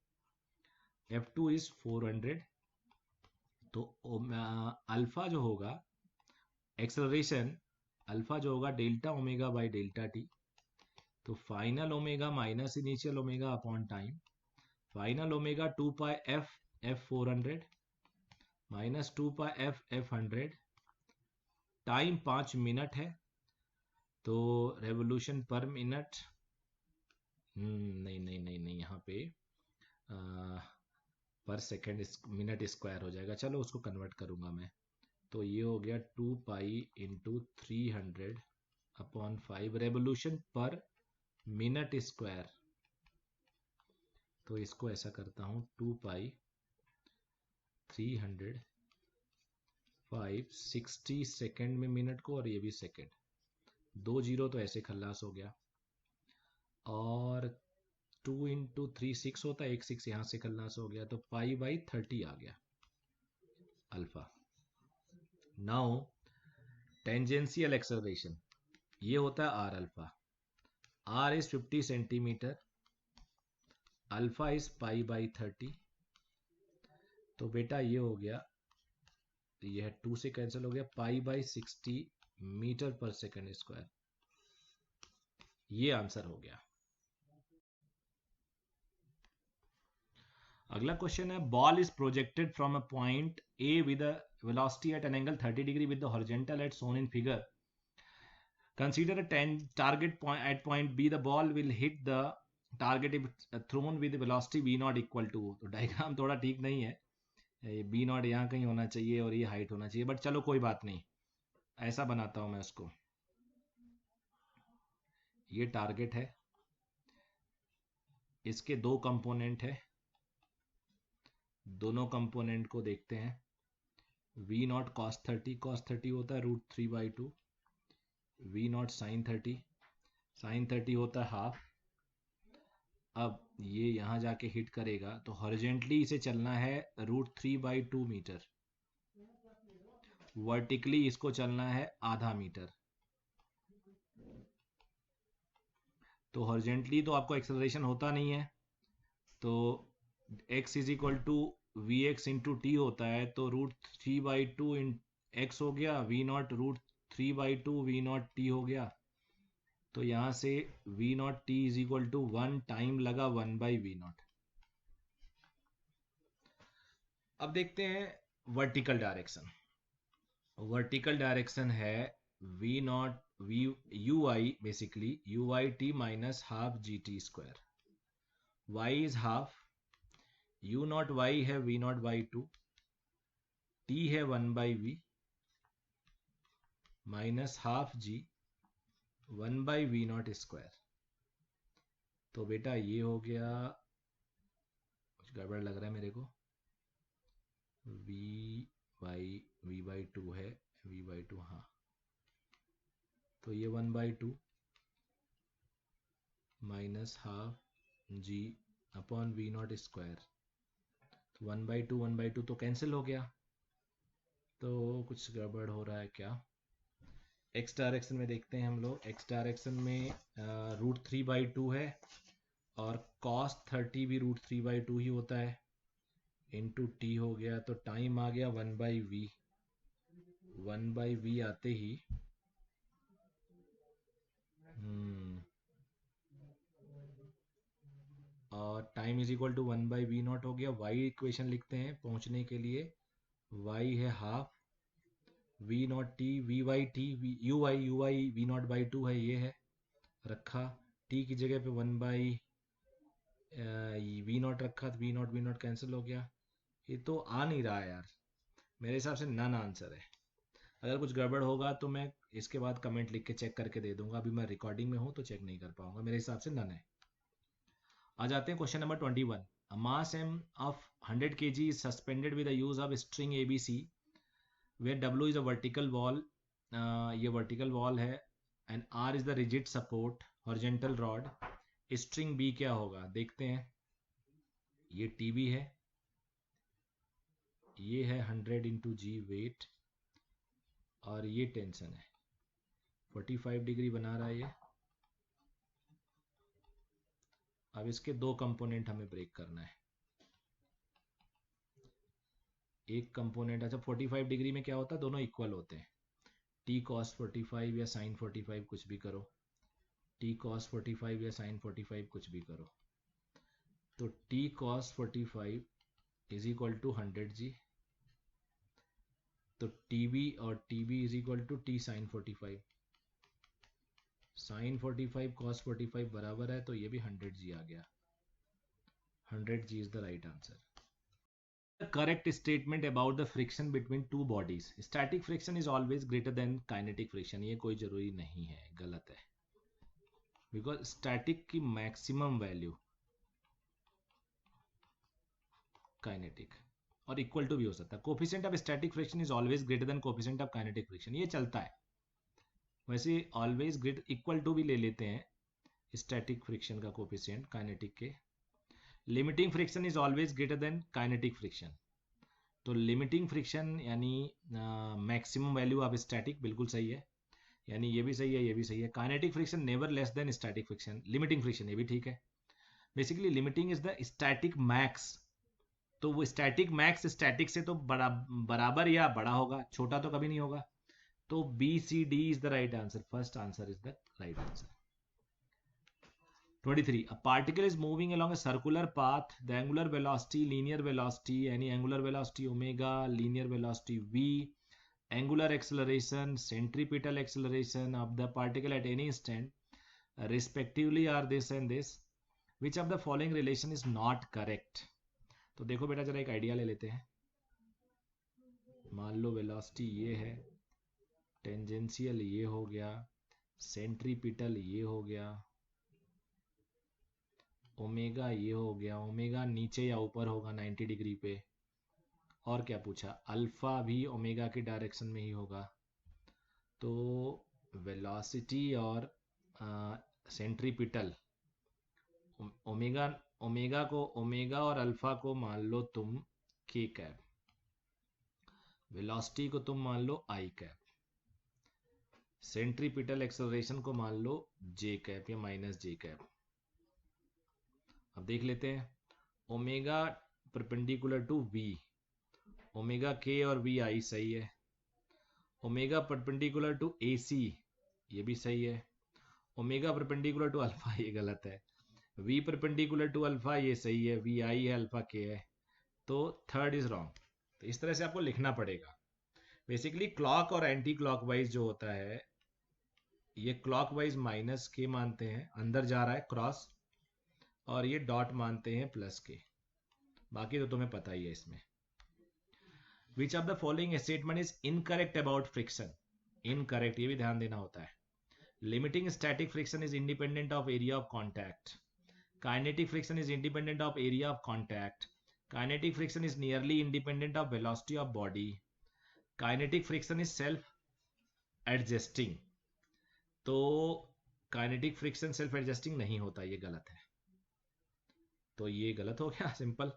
F2 इज 400, तो अल्फा जो होगा, एक्सेलरेशन अल्फा जो होगा delta omega by delta T. तो final omega minus initial omega upon time, final omega 2 pi f 400 minus 2 pi f 100, time 5 minute है, तो रेवोल्यूशन पर मिनट, नहीं नहीं नहीं नहीं, यहाँ पे पर सेकेंड मिनट स्क्वायर हो जाएगा, चलो उसको कन्वर्ट करूंगा मैं। तो ये हो गया 2 पाई इंटू 300 अपॉन 5 रेवोल्यूशन पर मिनट स्क्वायर। तो इसको ऐसा करता हूँ, 2 पाई 300 5 60 सेकेंड में मिनट को, और ये भी सेकेंड, 2 जीरो तो ऐसे खल्लास हो गया। और 2 इंटू 3 6 होता है, एक 6 यहाँ से खल्लास हो गया, तो पाई/30 आ गया अल्फा। नाउ टेंजेंशियल एक्सेलरेशन, ये होता है r alpha. R is 50 centimeter, alpha is पाई/30। तो बेटा ये हो गया, ये है 2 से कैंसिल हो गया, पाई/60 मीटर पर सेकेंड स्क्वायर। ये आंसर हो गया। अगला क्वेश्चन है, ball is projected from a point A with a velocity at an angle 30 degree with the horizontal at shown in figure. Consider a target at point B, the ball will hit the target if thrown with velocity v not equal to. तो diagram थोड़ा ठीक नहीं है, B not यहाँ कहीं होना चाहिए और ये हाइट होना चाहिए, बट चलो कोई बात नहीं, ऐसा बनाता हूं मैं उसको। ये टारगेट है, इसके दो कंपोनेंट है, दोनों कंपोनेंट को देखते हैं। v नॉट cos 30 होता है √3/2, v नॉट sin 30 होता है हाफ। अब ये यहाँ जाके हिट करेगा, तो हॉरिजेंटली इसे चलना है √3/2 मीटर, वर्टिकली इसको चलना है आधा मीटर। तो हॉरिजेंटली तो आपको एक्सेलरेशन होता नहीं है, तो x is equal to V X into T होता है, तो √3/2 एक्स हो गया, v not √3/2 v not T हो गया। तो यहां से v not T is equal to 1 time लगा 1/v नॉट। अब देखते हैं वर्टिकल डायरेक्शन। वर्टिकल डायरेक्शन है v not V U I, basically U I T minus half G T square. y is half, U not Y है v0/2, T है 1/v minus half जी 1/v0 square. तो बेटा ये हो गया, कुछ गड़बड़ लग रहा है मेरे को, v/2 है, v/2, हाँ। तो ये 1/2 माइनस हाफ जी अपॉन v0 स्क्वायर। तो 1/2 तो कैंसिल हो गया, तो कुछ गड़बड़ हो रहा है क्या। एक्स डायरेक्शन में देखते हैं हम लोग, एक्स डायरेक्शन में √3/2 है, और cos 30 भी √3/2 ही होता है, इंटू टी हो गया, तो टाइम आ गया 1/v। 1/v आते ही और time is equal to 1/v0 हो गया। y इक्वेशन लिखते हैं पहुंचने के लिए, y है half v0 t v/t you Y v0/2 है, ये है रखा, t की जगह पे 1/v0 रखा, तो v0 कैंसिल हो गया। ये तो आ नहीं रहा है यार, मेरे हिसाब से नन आंसर है। अगर कुछ गड़बड़ होगा तो मैं इसके बाद कमेंट लिख के चेक करके दे दूंगा, अभी मैं रिकॉर्डिंग में हूँ तो चेक नहीं कर पाऊंगा, मेरे हिसाब से नन है। आ जाते हैं question number 21। A mass m of 100 kg is suspended with the use of string ABC, where W is a vertical wall, ये vertical wall है, and R is the rigid support, horizontal rod। string B क्या होगा देखते हैं। ये TB है, ये है 100 इंटू जी वेट, और ये टेंशन है 45 डिग्री बना रहा है ये। अब इसके दो कंपोनेंट हमें ब्रेक करना है। एक कंपोनेंट, अच्छा 45 डिग्री में क्या होता है, दोनों इक्वल होते हैं। टी कॉस 45 या साइन 45 कुछ भी करो, टी कॉस 45 या साइन 45 कुछ भी करो, तो T cos 45 is equal to 100 G, तो टी बी और T B is equal to T sine 45, sine 45 cos 45 बराबर है, तो ये भी 100 जी आ गया, 100 g is the right answer. The correct statement about the friction between two bodies. Static friction is always greater than kinetic friction. ये कोई जरूरी नहीं है, गलत है, बिकॉज स्टैटिक की मैक्सिमम वैल्यू काइनेटिक और इक्वल टू भी हो सकता है। Coefficient of static friction is always greater than coefficient of kinetic friction, ये चलता है। वैसे ऑलवेज ग्रेटर इक्वल टू भी ले लेते हैं स्टैटिक फ्रिक्शन का कोफिशिएंट काइनेटिक के। Limiting friction is always greater than kinetic friction, तो लिमिटिंग फ्रिक्शन यानी मैक्सिमम वैल्यू ऑफ स्टैटिक, बिल्कुल सही है, यानी ये भी सही है, ये भी सही है। Kinetic friction never less than static friction, limiting friction, ये भी ठीक है। Basically limiting is the static max, तो वो स्टैटिक मैक्स स्टैटिक से तो बराबर या बड़ा होगा, छोटा तो कभी नहीं होगा। तो B C D is the right answer, first answer is the right answer. 23. A particle is moving along a circular path. The angular velocity, linear velocity, any angular velocity omega, linear velocity v, angular acceleration, centripetal acceleration of the particle at any instant, respectively are this and this. Which of the following relation is not correct? तो देखो बेटा जरा एक idea ले लेते हैं। मान लो velocity ये है, टेंजेंशियल ये हो गया, सेंट्रीपिटल ये हो गया, ओमेगा ये हो गया, ओमेगा नीचे या ऊपर होगा 90 डिग्री पे, और क्या पूछा, अल्फा भी ओमेगा की डायरेक्शन में ही होगा। तो वेलोसिटी और सेंट्रीपिटल, ओमेगा ओमेगा को, ओमेगा और अल्फा को मान लो तुम के कैप, वेलोसिटी को तुम मान लो आई कैप, सेंट्रीपिटल एक्सेलरेशन को मान लो जे कैप या माइनस जे कैप। अब देख लेते हैं, omega perpendicular to V, omega के और वी आई सही है, omega perpendicular to A C ये भी सही है, ओमेगा परपेंडिकुलर टू अल्फा ये गलत है, वी परपेंडिकुलर टू अल्फा ये सही है, वी आई है, अल्फा के है, तो थर्ड इज रॉन्ग। तो इस तरह से आपको लिखना पड़ेगा। बेसिकली क्लॉक और एंटी क्लॉकवाइज जो होता है, ये क्लॉकवाइज माइनस के मानते हैं, अंदर जा रहा है क्रॉस, और ये डॉट मानते हैं प्लस के, बाकी तो तुम्हें पता ही है इसमें। Which of the following statement is incorrect about friction, incorrect, ये भी ध्यान देना होता है। Limiting static friction is independent of area of contact, kinetic friction is independent of area of contact, kinetic friction is nearly independent of velocity of body, kinetic friction is self adjusting, तो kinetic friction self adjusting नहीं होता, ये गलत है, तो ये गलत हो गया, सिंपल।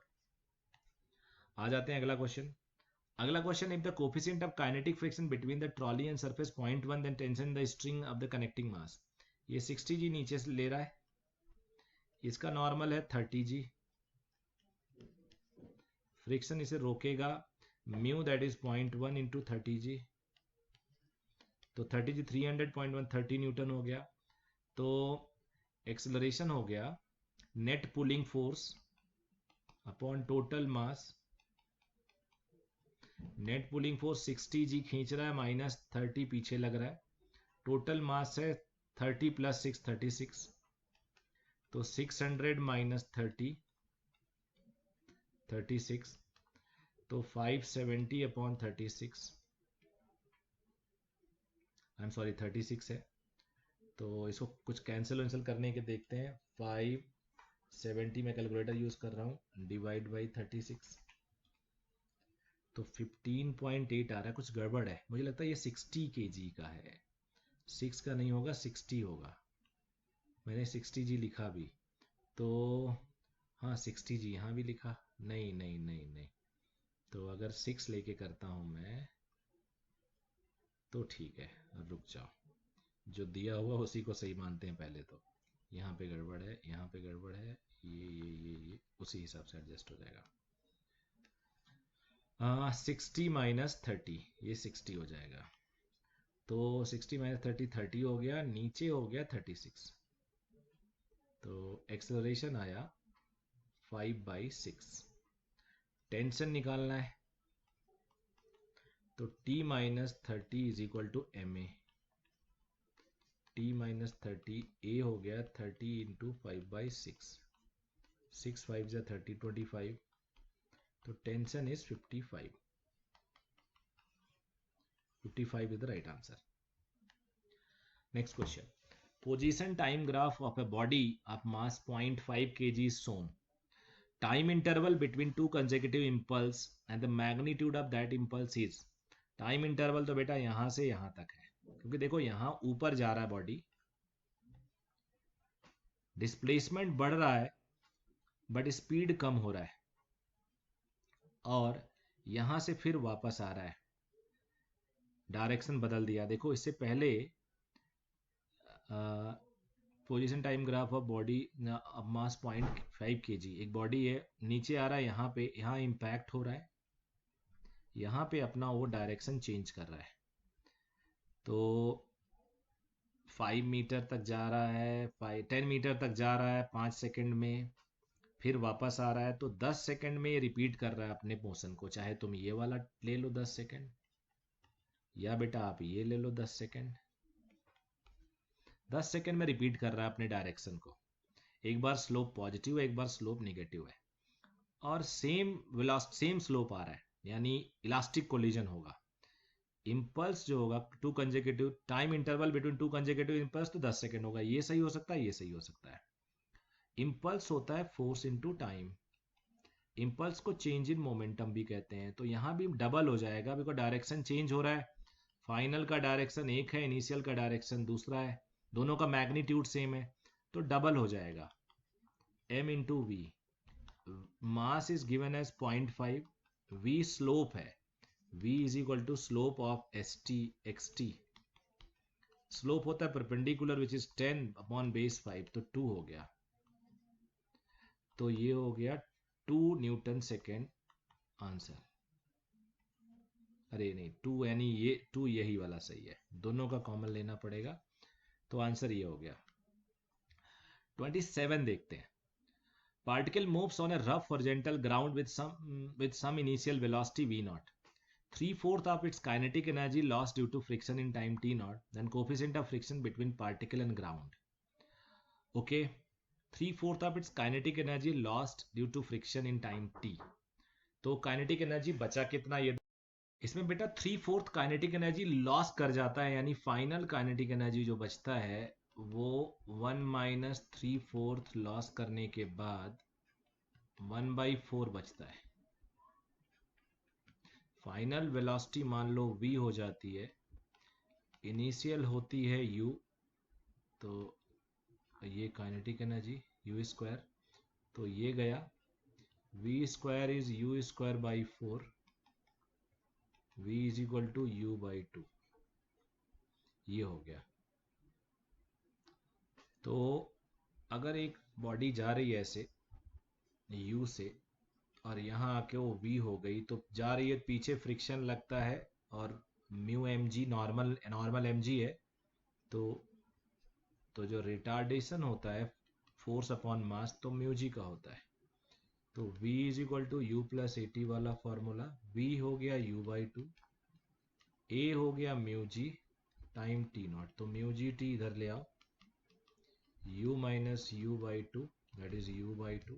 आ जाते हैं अगला क्वेश्चन। अगला question, if the coefficient of kinetic friction between the trolley and surface 0.1 then tension the string of the connecting mass, ये 60 जी नीचे से ले रहा है, इसका नॉर्मल है 30 जी, फ्रिक्शन इसे रोकेगा, म्यू दैट इज 0.1 इंटू 30 जी, तो 30 जी 300.1 30 न्यूटन हो गया। तो एक्सेलरेशन हो गया net pulling force upon total mass, net pulling force 60 जी खींच रहा है, माइनस 30 पीछे लग रहा है, टोटल मास है 30 प्लस 6 36, तो 600 माइनस 30 36, तो 570 अपॉन 36, आई एम सॉरी 36 है, तो इसको कुछ कैंसिल वैंसिल करने के देखते हैं। 570 में कैलकुलेटर यूज कर रहा हूँ, डिवाइड बाई 36, तो 15.8 आ रहा है, कुछ गड़बड़ है, मुझे लगता है ये 60 kg का है, 6 का नहीं होगा 60 होगा, मैंने 60 जी लिखा भी, तो हाँ 60 जी यहाँ भी लिखा, नहीं नहीं नहीं नहीं, तो अगर 6 लेके करता हूँ मैं तो ठीक है, रुक जाओ, जो दिया हुआ उसी को सही मानते हैं पहले, तो यहाँ पे गड़बड़ है, यहाँ पे गड़बड़ है, ये उसी हिसाब से एडजस्ट हो जाएगा। 60 माइनस 30, ये 60 हो जाएगा। तो 60 माइनस 30 30 हो गया, नीचे हो गया 36। तो एक्सेलरेशन आया 5/6। टेंशन निकालना है, तो t minus 30 is equal to M A. t minus 30 a हो गया 30 इंटू 5/6। 6 5 जा 30, 25। तो tension is 55। 55 is the right answer. Next question. Position time graph of a body of mass 0.5 kg is shown. Time interval between two consecutive impulse and the magnitude of that impulse is. Time interval तो बेटा यहां से यहां तक है, क्योंकि देखो यहां ऊपर जा रहा है बॉडी, डिस्प्लेसमेंट बढ़ रहा है बट स्पीड कम हो रहा है, और यहां से फिर वापस आ रहा है, डायरेक्शन बदल दिया। देखो इससे पहले position time graph of body mass 0.5 kg, एक बॉडी है, नीचे आ रहा है, यहाँ पे यहाँ इम्पैक्ट हो रहा है, यहाँ पे अपना वो डायरेक्शन चेंज कर रहा है। तो 5 मीटर तक जा रहा है, 10 मीटर तक जा रहा है 5 सेकंड में, फिर वापस आ रहा है, तो 10 सेकंड में ये रिपीट कर रहा है अपने मोशन को। चाहे तुम ये वाला ले लो 10 सेकंड, या बेटा आप ये ले लो 10 सेकंड। 10 सेकंड में रिपीट कर रहा है अपने डायरेक्शन को। एक बार स्लोप पॉजिटिव है, एक बार स्लोप नेगेटिव है, और सेम स्लोप आ रहा है, यानी इलास्टिक कोलिजन होगा। इंपल्स जो होगा two consecutive time interval between two consecutive impulse, तो 10 सेकंड होगा। ये सही हो सकता है, ये सही हो सकता है। इंपल्स होता है फोर्स इनटू टाइम। इंपल्स को चेंज इन मोमेंटम भी कहते हैं, तो यहाँ भी डबल हो जाएगा, बिकॉज डायरेक्शन चेंज हो रहा है। फाइनल का डायरेक्शन एक है, इनिशियल का डायरेक्शन दूसरा है, दोनों का मैग्नीट्यूड सेम है, तो डबल हो जाएगा। m into V, mass is given as 0.5, v slope है, v is equal to slope of xt। Slope होता है परपेंडिकुलर विच इज 10/5, तो 2 हो गया। तो ये हो गया 2 न्यूटन सेकेंड आंसर। अरे नहीं, 2 यानी ये 2 यही वाला सही है, दोनों का कॉमन लेना पड़ेगा, तो आंसर ये हो गया। 27 देखते हैं। Particle moves on a rough horizontal ground with some initial velocity v naught. 3/4 of its kinetic energy lost due to friction in time t naught. Then coefficient of friction between particle and ground. Okay, 3/4 of its kinetic energy lost due to friction in time t. तो kinetic energy बचा कितना, ये इसमें बेटा 3/4 kinetic energy loss कर जाता है, यानी फाइनल काइनेटिक एनर्जी जो बचता है वो 1 माइनस 3/4 लॉस करने के बाद 1/4 बचता है। फाइनल वेलोसिटी मान लो v हो जाती है, इनिशियल होती है u, तो ये काइनेटिक एनर्जी u स्क्वायर, तो ये गया v square is u square by 4, v is equal to u/2, ये हो गया। तो अगर एक बॉडी जा रही है ऐसे u से, और यहाँ आके वो v हो गई, तो जा रही है, पीछे फ्रिक्शन लगता है, और mu M G normal M G है, तो जो रिटार्डेशन होता है फोर्स अपॉन मास, तो म्यू जी का होता है। तो v is equal to U plus A T वाला फॉर्मूला, v हो गया u/2, a हो गया mu G time T not, तो म्यू जी टी इधर ले आओ, u minus u/2 that is u/2,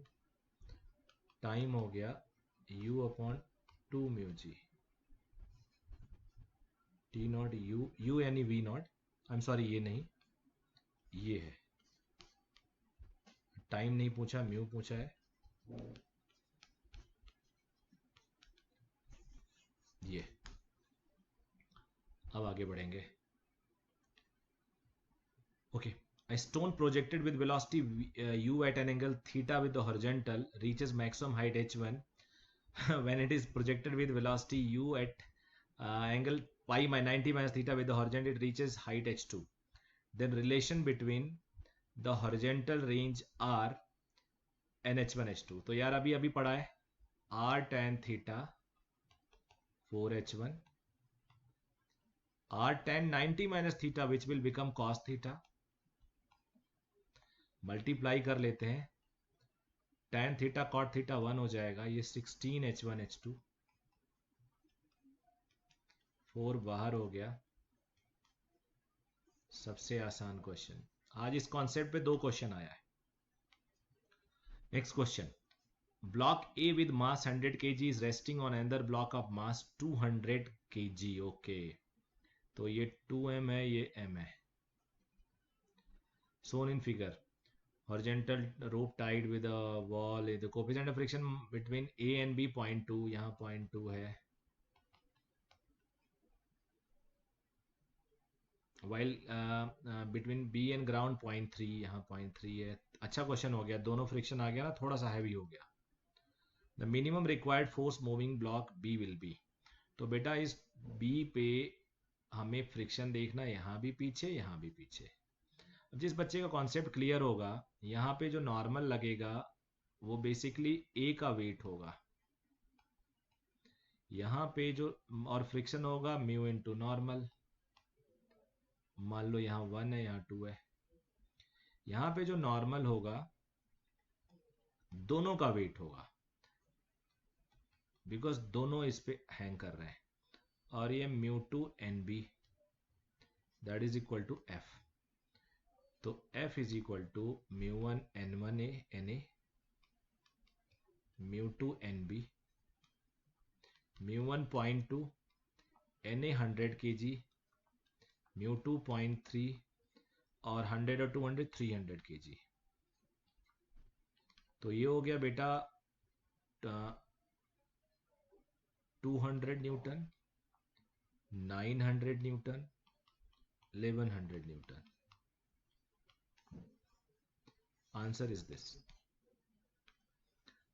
time हो गया u upon 2 mu G T not, u यानी v not, I am sorry, ये नहीं, ये है, टाइम नहीं पूछा, म्यू पूछा है, ये। अब आगे बढ़ेंगे। Okay, a stone projected with velocity u at an angle theta with the horizontal reaches maximum height h1 when it is projected with velocity u at angle pi minus 90 minus theta with the horizontal, it reaches height h2. Then relation between the horizontal range r and h1 h2, तो यार अभी पढ़ा है r tan theta 4h1 r tan 90 minus theta which will become cos theta, multiply कर लेते हैं, tan theta cot theta 1 हो जाएगा, ये 16h1h2, 4 बाहर हो गया। सबसे आसान क्वेश्चन आज इस कॉन्सेप्ट पे 2 क्वेश्चन आया है। Next question, block A with mass 100 kg is resting on another block of mass 200 kg। Okay, तो ये 2m है, ये m है। Shown in figure, horizontal rope tied with a wall, the coefficient of friction between A and B 0.2, यहाँ 0.2 है, while between B and ground 0.3, यहाँ 0.3 है। अच्छा क्वेश्चन हो गया, दोनों फ्रिक्शन आ गया ना, थोड़ा सा हैवी हो गया। The minimum required force moving block B will be, तो बेटा इस B पे हमें फ्रिक्शन देखना, यहाँ भी पीछे, यहाँ भी पीछे। अब जिस बच्चे का कॉन्सेप्ट क्लियर होगा, यहाँ पे जो नॉर्मल लगेगा वो बेसिकली A का वेट होगा, यहाँ पे जो और फ्रिक्शन होगा म्यू इनटू नॉर्मल। मान लो यहाँ 1 है, यहाँ 2 है, यहाँ पे जो नॉर्मल होगा दोनों का वेट होगा, बिकॉज दोनों इस पे हैंग कर रहे हैं, और ये mu two N B that is equal to F. तो F is equal to mu one N one N A, mu two N B, mu 1.2, N A 100 kg, mu 2.3, और 100 और 200 300 kg। तो ये हो गया बेटा 200 Newton, 900 Newton, 1100 Newton. Answer is this.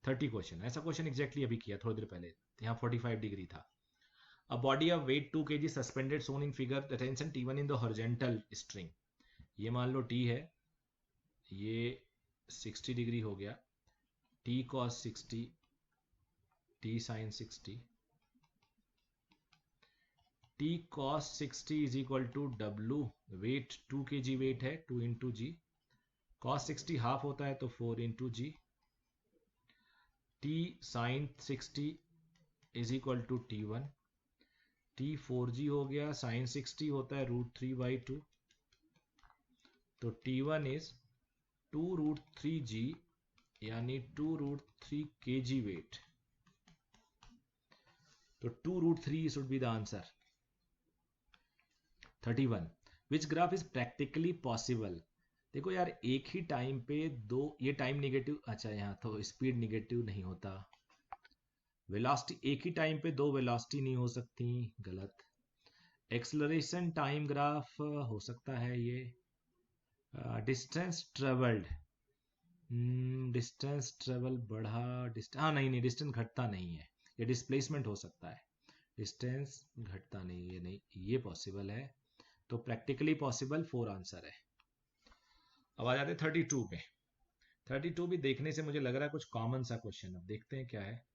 30 question, ऐसा question exactly अभी किया थोड़ी देर पहले, यहाँ 45 डिग्री था। A body of weight 2 kg suspended shown in figure, the tension T1 in the horizontal string, ये मान लो T है, ये 60 डिग्री हो गया, T cos 60, T sin 60, T cos 60 is equal to W, weight 2 kg weight है, 2 into G, cos 60 half होता है तो 4 into G, T sin 60 is equal to T1, T 4G हो गया, sin 60 होता है √3/2, तो T1 इज 2√3G, यानी 2√3 kg वेट, तो 2√3 should be the answer. 31, which graph is practically possible. देखो यार, एक ही टाइम पे दो, ये टाइम निगेटिव, अच्छा यहाँ तो स्पीड निगेटिव नहीं होता, वेलोसिटी एक ही टाइम पे दो वेलोसिटी नहीं हो सकती, गलत। एक्सेलरेशन टाइम ग्राफ हो सकता है ये, डिस्टेंस ट्रेवल्ड, डिस्टेंस ट्रेवल बढ़ा, हाँ नहीं, डिस्टेंस घटता नहीं है, ये डिस्प्लेसमेंट हो सकता है, डिस्टेंस घटता नहीं, ये नहीं, ये पॉसिबल है, तो प्रैक्टिकली पॉसिबल 4 आंसर है। अब आ जाते हैं 32 पे। 32 भी देखने से मुझे लग रहा है कुछ कॉमन सा क्वेश्चन, अब देखते हैं क्या है।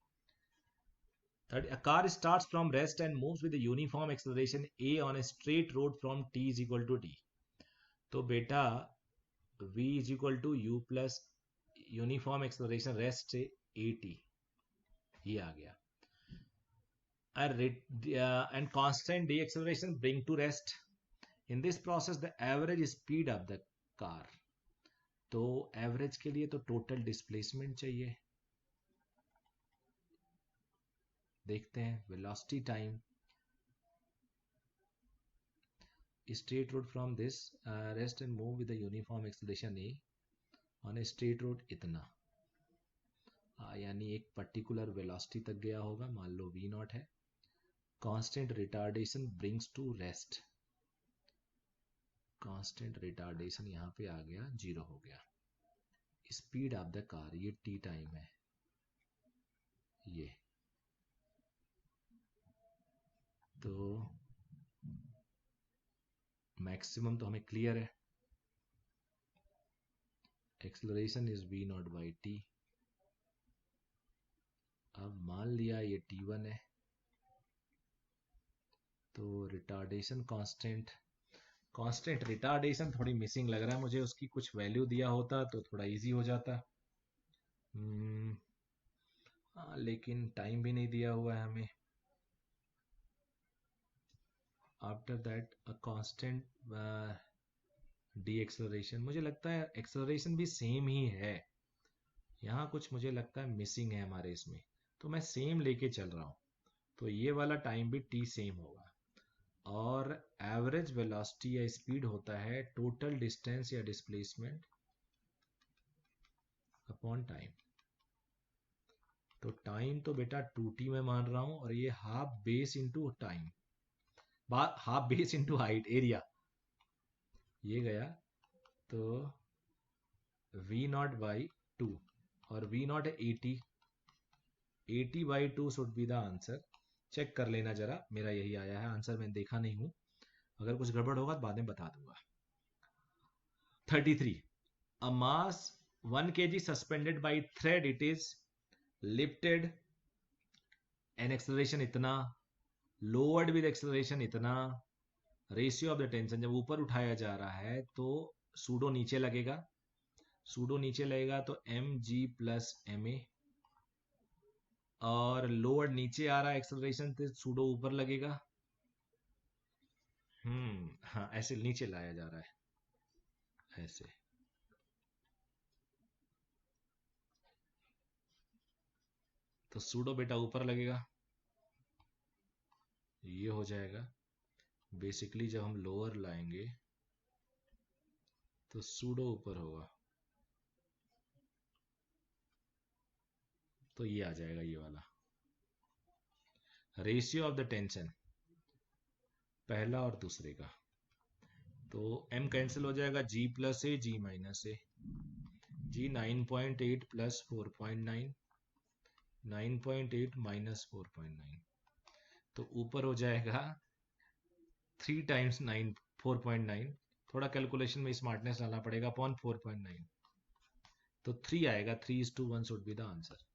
A car starts from rest and moves with a uniform acceleration A on a straight road from T is equal to D. तो बेटा V is equal to U plus uniform acceleration rest से AT, ये आ गया, and constant deceleration bring to rest. In this process the average speed of the car, तो average के लिए तो टोटल डिस्प्लेसमेंट चाहिए, देखते हैं velocity time, straight road from this rest and move with the uniform acceleration A on a straight road, इतना यानी एक पर्टिकुलर वेलोसिटी तक गया होगा, मान लो V0 है, constant retardation brings to rest, constant retardation यहाँ पे आ गया, 0 हो गया, स्पीड ऑफ द कार, ये T टाइम है, ये तो मैक्सिमम तो हमें क्लियर है, एक्सेलरेशन इज V0/T। अब मान लिया ये T1 है, तो रिटार्डेशन कांस्टेंट, कांस्टेंट रिटार्डेशन थोड़ी मिसिंग लग रहा है मुझे, उसकी कुछ वैल्यू दिया होता तो थोड़ा इजी हो जाता। हम्म, हाँ, लेकिन टाइम भी नहीं दिया हुआ है हमें। After that a constant D acceleration, मुझे लगता है एक्सेलरेशन भी सेम ही है। यहाँ कुछ मुझे लगता है मिसिंग है हमारे इसमें, तो मैं सेम लेके चल रहा हूँ। तो ये वाला टाइम भी टी सेम होगा। और एवरेज वेलोसिटी या स्पीड होता है टोटल डिस्टेंस या डिस्प्लेसमेंट अपॉन टाइम। तो टाइम तो बेटा 2t में मान रहा हूं, और ये half base into time, half base into height area, ये गया। तो v0/2, और v0 है 80, 80/2 should be the answer. Check कर लेना जरा, मेरा यही आया है आंसर, मैंने देखा नहीं हूं, अगर कुछ गड़बड़ होगा तो बाद में बता दूंगा। 33, a mass 1 kg suspended by thread, it is lifted an acceleration इतना, lowered with acceleration इतना, रेशियो ऑफ द टेंशन, जब ऊपर उठाया जा रहा है तो सूडो नीचे लगेगा, सूडो नीचे लगेगा तो mg+ma, और लोअर नीचे आ रहा है एक्सेलरेशन तो सूडो ऊपर लगेगा। हाँ, ऐसे नीचे लाया जा रहा है ऐसे। तो सूडो बेटा ऊपर लगेगा, ये हो जाएगा। बेसिकली जब हम लोअर लाएंगे तो सूडो ऊपर होगा, तो ये आ जाएगा ये वाला रेशियो ऑफ द टेंशन पहला और दूसरे का। तो m कैंसिल हो जाएगा, g+a, g-a, g 9.8 plus 4.9, 9.8 minus 4.9, तो ऊपर हो जाएगा 3 टाइम्स 9, 4.9, थोड़ा कैलकुलेशन में स्मार्टनेस डालना पड़ेगा, अपॉन 4.9, तो 3 आएगा, 3:1 शुड बी द आंसर।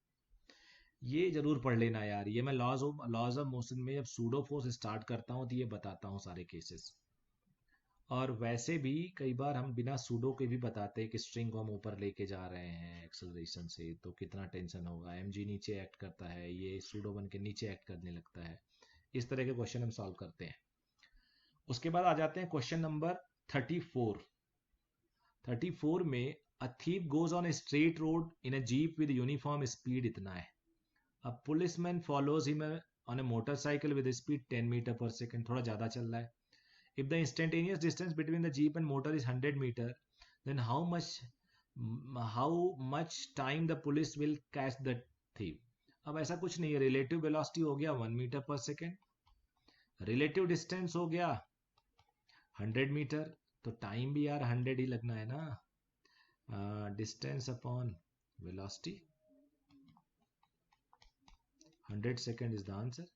ये जरूर पढ़ लेना यार, ये मैं लॉज ऑफ मोशन में जब सूडो फोर्स स्टार्ट करता हूँ तो ये बताता हूँ सारे केसेस। और वैसे भी कई बार हम बिना सूडो के भी बताते हैं कि स्ट्रिंग को हम ऊपर लेके जा रहे हैं एक्सेलरेशन से तो कितना टेंशन होगा, mg नीचे एक्ट करता है, ये सूडो बन के नीचे एक्ट करने लगता है। इस तरह के क्वेश्चन हम सॉल्व करते हैं। उसके बाद आ जाते हैं क्वेश्चन नंबर 34। 34 में अ thief goes on a straight road in a jeep with uniform speed इतना है। A policeman follows him on a motorcycle with a speed 10 meter per second, थोड़ा ज्यादा चल रहा है। If the instantaneous distance between the jeep and motor is 100 meter, then how much time the police will catch the thief? अब ऐसा कुछ नहीं है, रिलेटिव वेलोसिटी हो गया 1 metre per second, relative distance हो गया 100 मीटर, तो टाइम भी यार 100 ही लगना है ना, distance upon velocity, 100 second is the answer.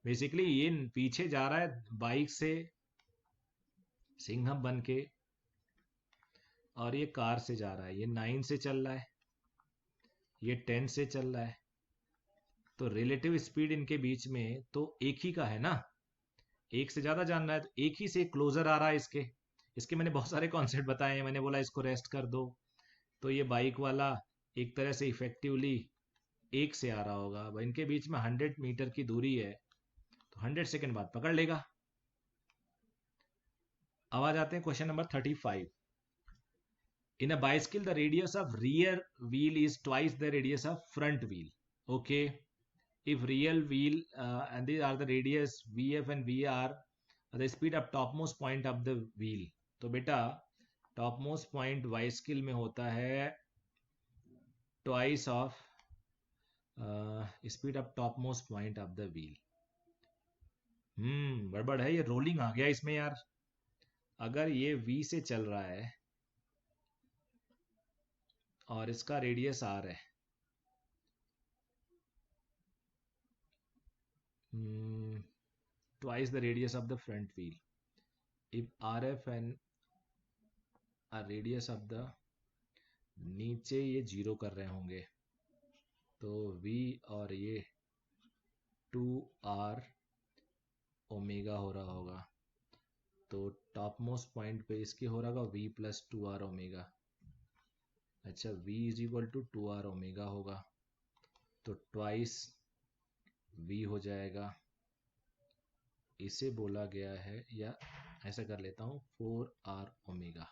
Basically ये पीछे जा रहा है बाइक से सिंघम बन के, और ये कार से जा रहा है, ये 9 से चल रहा है, ये 10 से चल रहा है, तो रिलेटिव स्पीड इनके बीच में तो एक ही का है ना, एक से ज्यादा जान रहा है तो एक ही से क्लोजर आ रहा है इसके। इसके मैंने बहुत सारे कॉन्सेप्ट बताए हैं, मैंने बोला इसको रेस्ट कर दो, तो ये बाइक वाला एक तरह से इफेक्टिवली एक से आ रहा होगा। अब इनके बीच में 100 मीटर की दूरी है, तो 100 सेकेंड बाद पकड़ लेगा। अब आ जाते हैं question number 35। In a bicycle, the radius of rear wheel is twice the radius of front wheel. Okay. If real wheel and these are the radius VF and VR, the speed of topmost point of the wheel. तो बेटा topmost point bicycle में होता है twice of speed of topmost point of the wheel. गड़बड़ है, ये rolling आ गया इसमें यार। अगर ये V से चल रहा है और इसका रेडियस R है, twice the radius of the front wheel. If RF and a radius of the, नीचे ये जीरो कर रहे होंगे, तो V और ये 2r ओमेगा हो रहा होगा, तो टॉप मोस्ट पॉइंट पे इसके हो रहा होगा v प्लस 2r ओमेगा। अच्छा, v is equal to 2r omega होगा, तो ट्वाइस v हो जाएगा। इसे बोला गया है, या ऐसा कर लेता हूँ, 4r omega.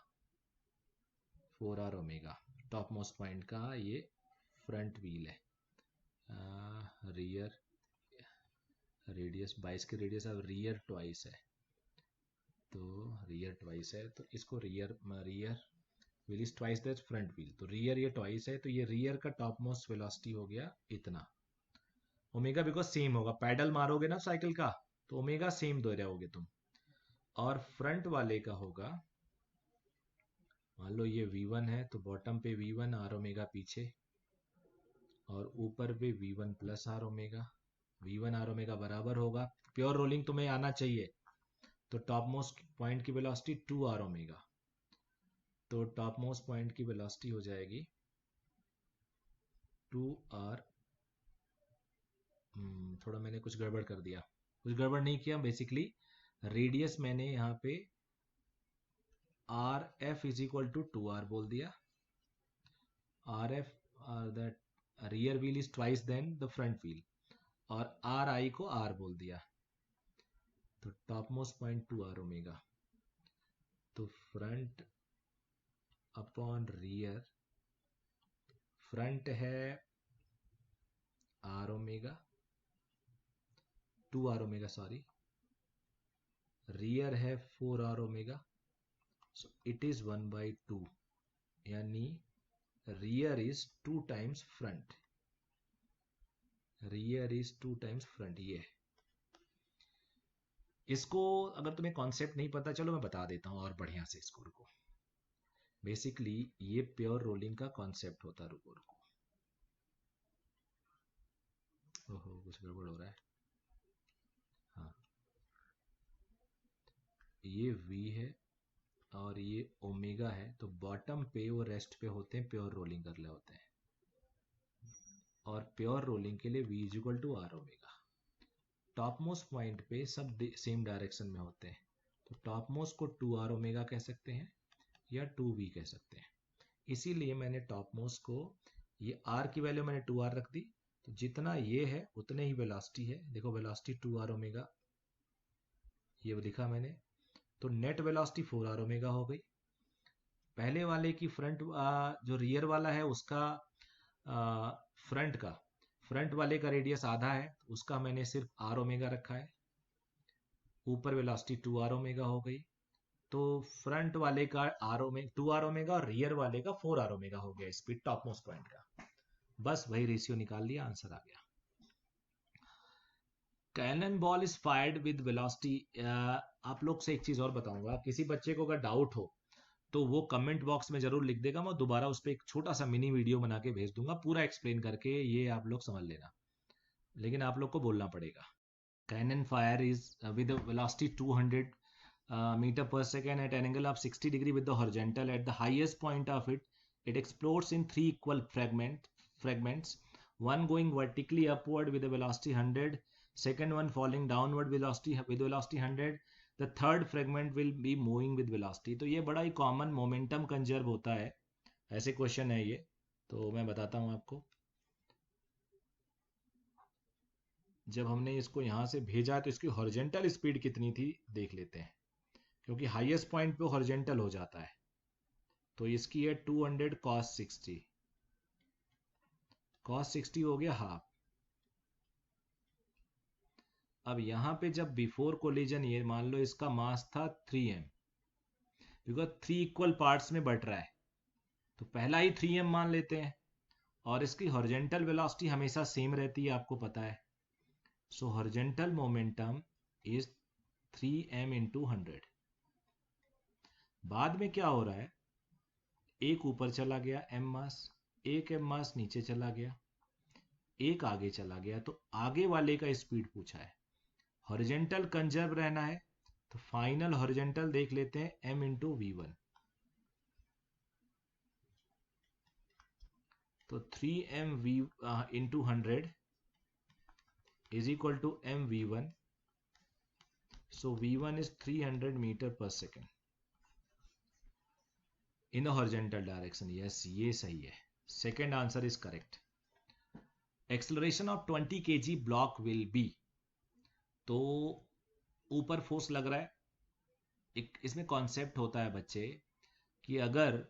4r omega top most point का ये फ्रंट व्हील है। रियर रेडियस 22 की रेडियस, अब रियर ट्वाइस है, तो रियर ट्वाइस है, तो इसको rear wheel is twice that front wheel, तो रियर ये ट्वाइस है, तो ये रियर का टॉप मोस्ट वेलोसिटी हो गया इतना। ओमेगा बिकॉज सेम होगा, पैडल मारोगे ना साइकिल का तो ओमेगा सेम दे रहोगे तुम। और फ्रंट वाले का होगा, मान लो ये v1 है, तो बॉटम पे v1 r ओमेगा पीछे, और ऊपर पे v1 plus r omega. v1 r omega बराबर होगा, प्योर रोलिंग तुम्हें आना चाहिए, तो टॉप मोस्ट पॉइंट की वेलोसिटी 2r ओमेगा, तो टॉप मोस्ट पॉइंट की वेलोसिटी हो जाएगी 2r। थोड़ा मैंने कुछ गड़बड़ कर दिया, कुछ गड़बड़ नहीं किया, बेसिकली रेडियस मैंने यहाँ पे R F is equal to 2r बोल दिया। R F that rear wheel is twice then the front wheel, और आर आई को आर बोल दिया, तो top most point 2r omega, तो फ्रंट अपॉन रियर, फ्रंट है r omega 2r omega sorry, rear है 4r omega, so it is 1/2, यानी rear is 2 times front, rear is 2 times front. ये इसको अगर तुम्हें कॉन्सेप्ट नहीं पता, चलो मैं बता देता हूँ और बढ़िया से इसको, रुको। बेसिकली ये प्योर रोलिंग का कॉन्सेप्ट होता है, रुको रुको, ओहो कुछ गड़बड़ हो रहा है। हाँ, ये v है और ये ओमेगा है, तो बॉटम पे वो रेस्ट पे होते हैं, प्योर रोलिंग कर रहे होते हैं, और प्योर रोलिंग के लिए v is equal to r omega. Top most point पे सब सेम डायरेक्शन में होते हैं, तो टॉप मोस्ट को 2r ओमेगा कह सकते हैं या 2v कह सकते हैं। इसीलिए मैंने टॉप मोस्ट को, ये r की वैल्यू मैंने 2r रख दी, तो जितना ये है उतने ही वेलोसिटी है, देखो वेलोसिटी 2r ओमेगा ये लिखा मैंने, तो नेट वेलोसिटी 4r ओमेगा हो गई। पहले वाले की फ्रंट, जो रियर वाला है उसका फ्रंट वाले का रेडियस आधा है, उसका मैंने सिर्फ r ओमेगा रखा है, ऊपर वेलोसिटी 2r ओमेगा हो गई, तो फ्रंट वाले का r ओमेगा 2r ओमेगा और रियर वाले का 4r ओमेगा हो गया स्पीड टॉप मोस्ट पॉइंट का। बस वही रेशियो निकाल लिया, आंसर आ गया। Cannon ball is fired with velocity. आप लोग से एक चीज और बताऊंगा, किसी बच्चे को अगर डाउट हो तो वो कमेंट बॉक्स में जरूर लिख देगा, मैं दोबारा उस पर एक छोटा सा मिनी वीडियो बना के भेज दूंगा, पूरा एक्सप्लेन करके, ये आप लोग समझ लेना, लेकिन आप लोग को बोलना पड़ेगा। Cannon fire is with velocity 200 meter per second at an angle of 60 degree with the horizontal. At the highest point of it, it explodes in 3 equal fragments, one going vertically upward with a velocity 100, second one falling downward with velocity 100, the third fragment will be moving with velocity। तो ये बड़ा ही common momentum conserve होता है, ऐसे question है ये, तो मैं बताता हूँ आपको। जब हमने इसको यहाँ से भेजा तो इसकी हॉरिजेंटल स्पीड कितनी थी देख लेते हैं, क्योंकि हाईएस्ट पॉइंट पे हॉरिजेंटल हो जाता है, तो इसकी है 200 cos 60, cos 60 हो गया हाफ। अब यहाँ पे जब बिफोर कोलिजन, ये मान लो इसका मास था 3m, बिकॉज 3 इक्वल पार्ट्स में बट रहा है, तो पहला ही 3m मान लेते हैं, और इसकी हॉरिजेंटल वेलोसिटी हमेशा सेम रहती है, आपको पता है, so horizontal momentum is 3m into 100। बाद में क्या हो रहा है, एक ऊपर चला गया m मास, एक m मास नीचे चला गया, एक आगे चला गया, तो आगे वाले का स्पीड पूछा है, हॉरिजेंटल कंजर्व रहना है, तो फाइनल हॉरिजेंटल देख लेते हैं m इंटू v1, तो 3m v into 100 is equal to mv1. So v1 is 300 meter per second in the horizontal direction. Yes, ये सही है. Second answer is correct. Acceleration of 20 kg block will be. तो ऊपर force लग रहा है. एक इसमें कॉन्सेप्ट होता है बच्चे कि अगर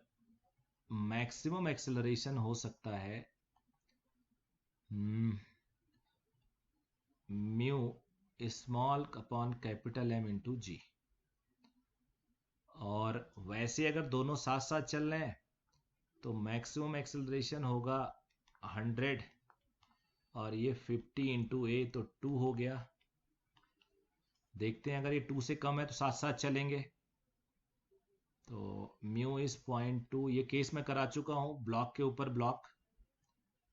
मैक्सिमम एक्सेलरेशन हो सकता है mu small upon capital M into g, और वैसे अगर दोनों साथ साथ चल रहे हैं तो मैक्सिमम एक्सेलरेशन होगा 100 और ये 50 इंटू ए, तो 2 हो गया. देखते हैं अगर ये 2 से कम है तो साथ साथ चलेंगे. तो म्यू इज 0.2. ये केस मैं करा चुका हूं, ब्लॉक के ऊपर ब्लॉक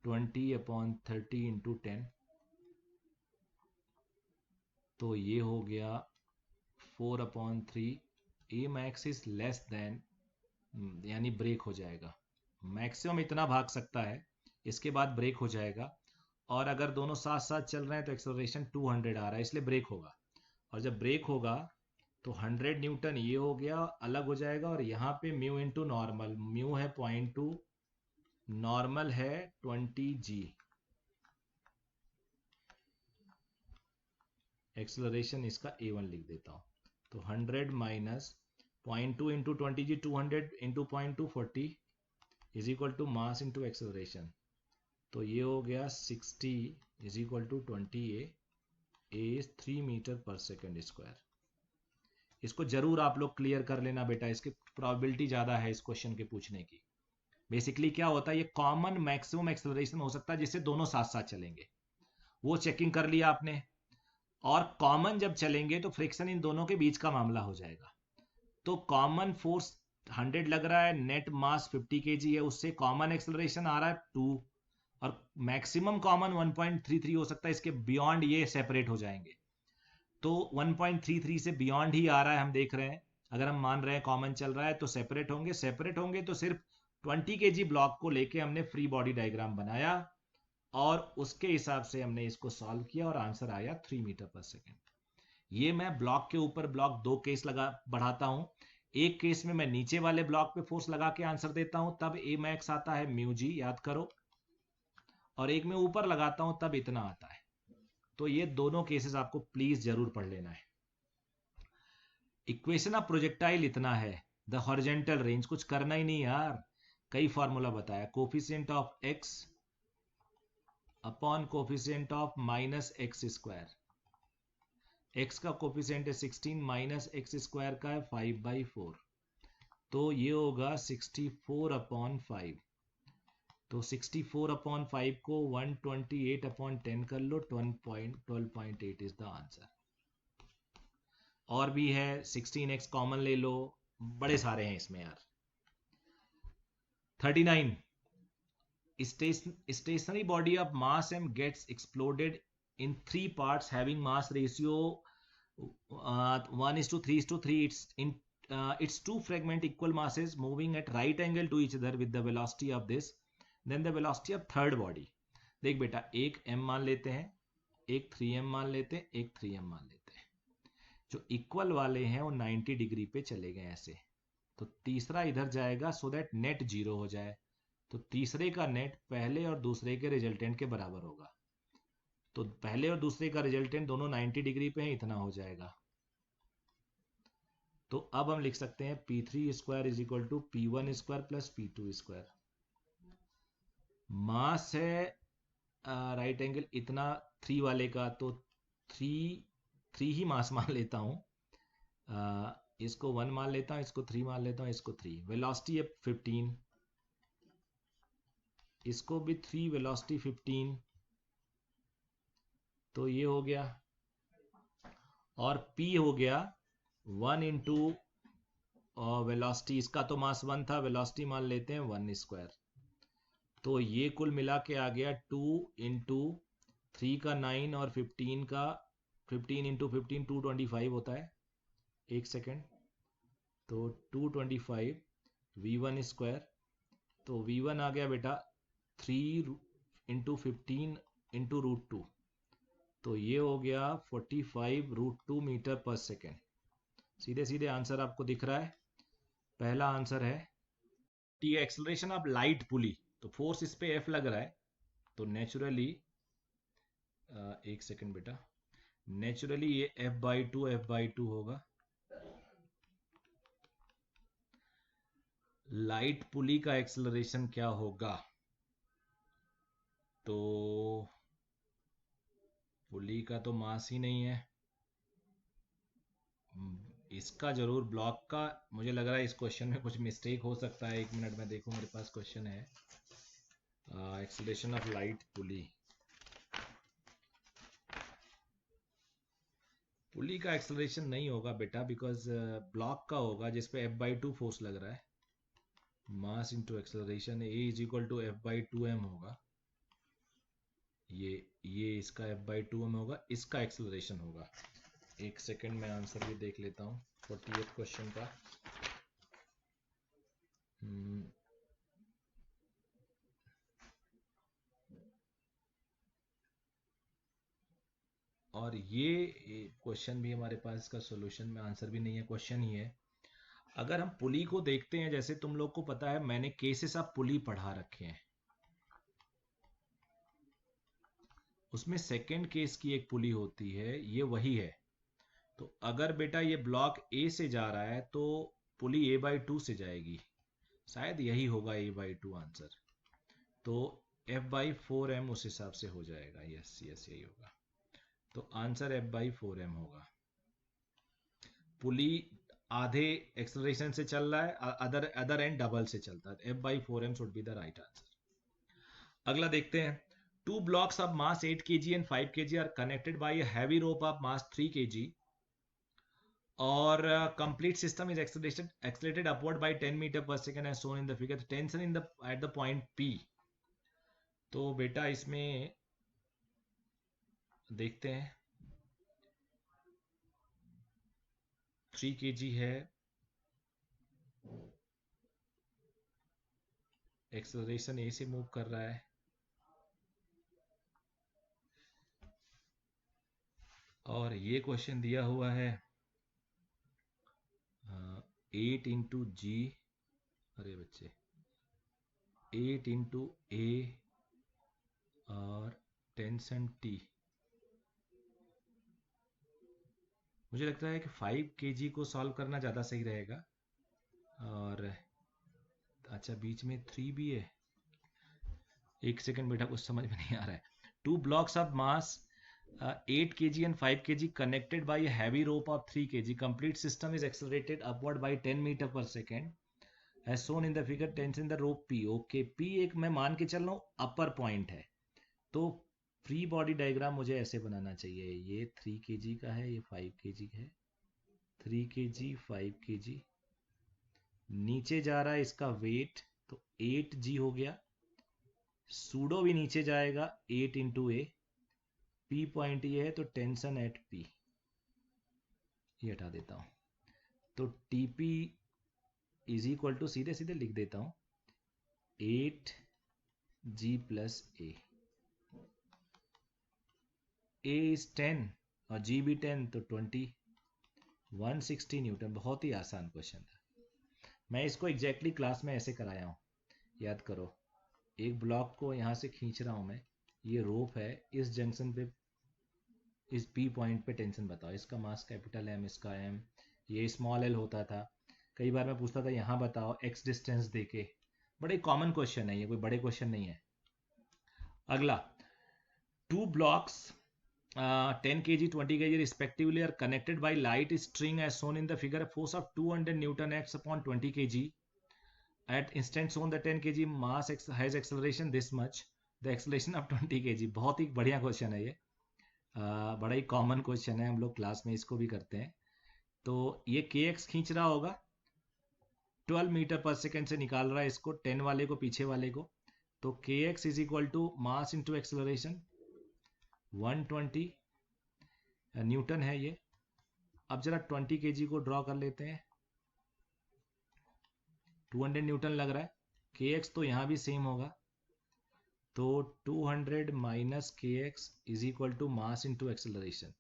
20/30 इंटू 10. तो ये हो गया 4/3. ए मैक्स इज लेस देन, यानी ब्रेक हो जाएगा. मैक्सिमम इतना भाग सकता है, इसके बाद ब्रेक हो जाएगा. और अगर दोनों साथ साथ चल रहे हैं तो एक्सेलरेशन 200 आ रहा है, इसलिए ब्रेक होगा. और जब ब्रेक होगा तो 100 न्यूटन ये हो गया, अलग हो जाएगा. और यहाँ पे म्यू इंटू नॉर्मल, म्यू है 0.2, नॉर्मल है 20 जी. एक्सेलरेशन इसका a1 लिख देता हूँ. तो 100 minus 0.2 into 20 G, 200 into 0.2 40 is equal to mass into acceleration. तो ये हो गया 60 is equal to 20 A is 3 metre per second square. इसको जरूर आप लोग क्लियर कर लेना बेटा, इसकी प्रोबेबिलिटी ज़्यादा है इस क्वेश्चन के पूछने की. बेसिकली क्या होता है, ये कॉमन मैक्सिमम एक्सेलरेशन हो सकता है जिससे दोनों साथ साथ चलेंगे, वो चेकिंग कर लिया आपने. और कॉमन जब चलेंगे तो फ्रिक्शन इन दोनों के बीच का मामला हो जाएगा. तो कॉमन फोर्स 100 लग रहा है, नेट मास 50 kg है, उससे कॉमन एक्सेलरेशन आ रहा है 2, और मैक्सिमम कॉमन 1.33 हो सकता है. इसके बियॉन्ड ये सेपरेट हो जाएंगे. तो 1.33 से बियॉन्ड ही आ रहा है, हम देख रहे हैं. अगर हम मान रहे हैं कॉमन चल रहा है तो सेपरेट होंगे. सेपरेट होंगे तो सिर्फ 20 kg ब्लॉक को लेके हमने फ्री बॉडी डायग्राम बनाया और उसके हिसाब से हमने इसको सॉल्व किया और आंसर आया 3 मीटर पर सेकेंड. ये मैं ब्लॉक के ऊपर ब्लॉक 2 केस लगा बढ़ाता हूं. एक केस में मैं नीचे वाले ब्लॉक पे फोर्स लगा के आंसर देता हूं, तब ए मैक्स आता है म्यू जी, याद करो. और एक में ऊपर लगाता हूं तब इतना आता है. तो ये दोनों केसेस आपको प्लीज जरूर पढ़ लेना है. इक्वेशन ऑफ प्रोजेक्टाइल इतना है. द हॉरिजॉन्टल रेंज, कुछ करना ही नहीं यार, कई फॉर्मूला बताया. Coefficient of x upon coefficient of minus x square. X का कोफिशिएंट है 16, माइनस एक्स स्क्वायर का है 5/4. तो ये होगा 64/5. तो 64/5 को 128/10 कर लो, 12.8 इज द आंसर. और भी है, 16x कॉमन ले लो, बड़े सारे हैं इसमें यार. 39. Stationary body of mass m gets exploded in 3 parts having mass ratio 1:3:3. Its 2 fragment equal masses moving at right angle to each other with the velocity of this, then the velocity of third body. देख बेटा, एक m मान लेते हैं, एक 3m मान लेते हैं, एक 3m मान लेते हैं. जो इक्वल वाले हैं वो 90 डिग्री पे चले गए ऐसे. तो तीसरा इधर जाएगा सो दैट नेट 0 हो जाए. तो तीसरे का नेट पहले और दूसरे के रिजल्टेंट के बराबर होगा. तो पहले और दूसरे का रिजल्टेंट दोनों 90 डिग्री पे हैं, इतना हो जाएगा. तो अब हम लिख सकते हैं P3 square is equal to P1 square plus P2 square. Mass है राइट एंगल इतना 3 वाले का, तो 3 ही मास मान लेता हूं. इसको 1 मान लेता हूं, इसको 3 मान लेता हूं, इसको 3. वेलोसिटी है 15, इसको भी 3, वेलोसिटी 15. तो ये हो गया. और P हो गया 1 इंटू वेलोसिटी, इसका तो मास 1 था, वेलोसिटी मान लेते हैं 1 स्क्वायर. तो ये कुल मिला के आ गया 2 इंटू 3 का 9 और 15 का 15 इंटू 15 225 होता है. एक सेकेंड. तो 225 V1 स्क्वायर. तो V1 आ गया बेटा 3 इंटू 15 इंटू √2. तो ये हो गया 45√2 मीटर पर सेकेंड। सीधे सीधे आंसर आपको दिख रहा है। पहला आंसर है टी एक्सलरेशन ऑफ लाइट पुली, तो फोर्स इस पे एफ लग रहा है, तो नेचुरली एक सेकंड बेटा, नेचुरली ये F/2 होगा। लाइट पुली का एक्सलरेशन क्या होगा? तो पुली का तो मास ही नहीं है, इसका जरूर ब्लॉक का। मुझे लग रहा है इस क्वेश्चन में कुछ मिस्टेक हो सकता है। एक मिनट में देखूं, मेरे पास क्वेश्चन है एक्सलेशन ऑफ लाइट पुली। पुली का एक्सलेशन नहीं होगा बेटा, बिकॉज ब्लॉक का होगा जिसपे F/2 फोर्स लग रहा है। Mass into acceleration A = F/2m होगा। ये इसका F/2m होगा, इसका एक्सलरेशन होगा। एक सेकंड में आंसर भी देख लेता हूँ 48th क्वेश्चन का। और ये क्वेश्चन भी हमारे पास, इसका सॉल्यूशन में आंसर भी नहीं है, क्वेश्चन ही है। अगर हम पुली को देखते हैं, जैसे तुम लोग को पता है मैंने केसेस ऑफ पुली पढ़ा रखे हैं, उसमें सेकेंड केस की एक पुली होती है, ये वही है। तो अगर बेटा ये ब्लॉक ए से जा रहा है तो पुली A/2 से जाएगी, शायद यही होगा A/2 आंसर। तो F/4m उस हिसाब से हो जाएगा। यस यस, यही होगा। तो आंसर F/4m होगा। पुली आधे एक्सलरेशन से चल रहा है, अदर अदर एंड डबल से चलता है। F/4m should be the right answer. अगला देखते हैं। Two blocks of mass 8 kg and 5 kg are connected by a heavy rope of mass 3 kg or complete system is accelerated upward by 10 meter per second as shown in the figure. Tension in the at the point P. तो बेटा इसमें देखते हैं, 3 kg है, acceleration ए से move कर रहा है, और ये क्वेश्चन दिया हुआ है 8 इंटू जी, अरे बच्चे 8 इंटू ए और टेंशन टी। मुझे लगता है कि 5 kg को सॉल्व करना ज़्यादा सही रहेगा। और अच्छा, बीच में 3 भी है। एक सेकंड बेटा, कुछ समझ में नहीं आ रहा है। Two blocks of mass 8 kg and 5 kg connected by a heavy rope of 3 kg. Complete system is accelerated upward by 10 meter per second as shown in the figure. Tension in the rope P. Okay, P एक मैं मान के चल रहा हूँ अपर point है, तो free body diagram मुझे ऐसे बनाना चाहिए। ये 3 kg का है, ये 5 kg है, 3 kg 5 kg, नीचे जा रहा है इसका वेट, तो 8g हो गया। सूडो भी नीचे जाएगा 8 इंटू ए, पी पॉइंट ये है, तो टेंशन एट पी, ये हटा देता हूं। तो टीपी इज इक्वल टू, सीधे सीधे लिख देता हूं, 8g प्लस ए इज 10 और जी भी 10, तो 20, 160 न्यूटन। बहुत ही आसान क्वेश्चन था। मैं इसको एग्जैक्टली क्लास में ऐसे कराया हूँ, याद करो। एक ब्लॉक को यहाँ से खींच रहा हूँ मैं, ये रोप है, इस जंक्शन पे, इस पी पॉइंट पे टेंशन बताओ। इसका मास कैपिटल एम, इसका एम, ये स्मॉल एल होता था। कई बार मैं पूछता था यहाँ बताओ एक्स डिस्टेंस देके। बड़े कॉमन क्वेश्चन है ये, कोई बड़े क्वेश्चन नहीं है। अगला, two blocks 10 kg 20 kg respectively are connected by light string as shown in the figure. Force of 200 Newton acts upon 20 kg at instant shown. The 10 kg mass has acceleration this much. The acceleration of 20 kg. बहुत ही बढ़िया question है ये, बड़ा ही common question है, हम लोग class में इसको भी करते हैं। तो ये kx खींच रहा होगा, 12 मीटर पर सेकेंड से निकाल रहा है इसको, 10 वाले को, पीछे वाले को। तो kx is equal to mass into acceleration, 120 newton है ये। अब जरा 20 kg को ड्रॉ कर लेते हैं, 200 न्यूटन लग रहा है, kx तो यहाँ भी सेम होगा, तो 200 minus K X is equal to mass into acceleration.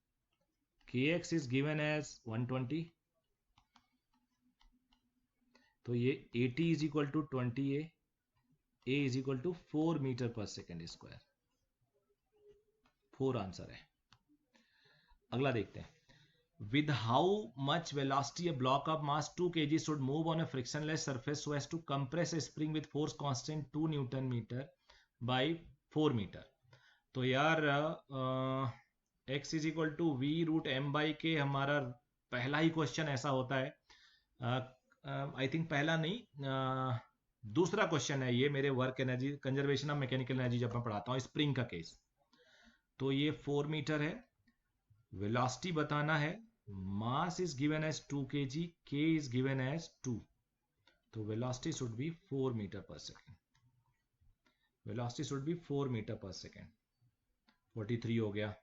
K X is given as 120, तो ये 80 is equal to 20 A is equal to 4 meter per second square. 4 answer है. अगला देखते हैं. With how much velocity a block of mass 2 kg should move on a frictionless surface so as to compress a spring with force constant 2 Newton meter by 4 meter. तो यार x is equal to V root M by K हमारा पहला ही question ऐसा होता है. I think पहला नहीं, दूसरा क्वेश्चन है ये मेरे work energy conservation of mechanical energy जब मैं पढ़ाता हूँ स्प्रिंग का केस. तो ये 4 मीटर है, वेलोसिटी बताना है, mass is given as 2 kg, k is given as 2. तो velocity should be 4 meter per second. Velocity should be 4 meter per second. 43 हो गया.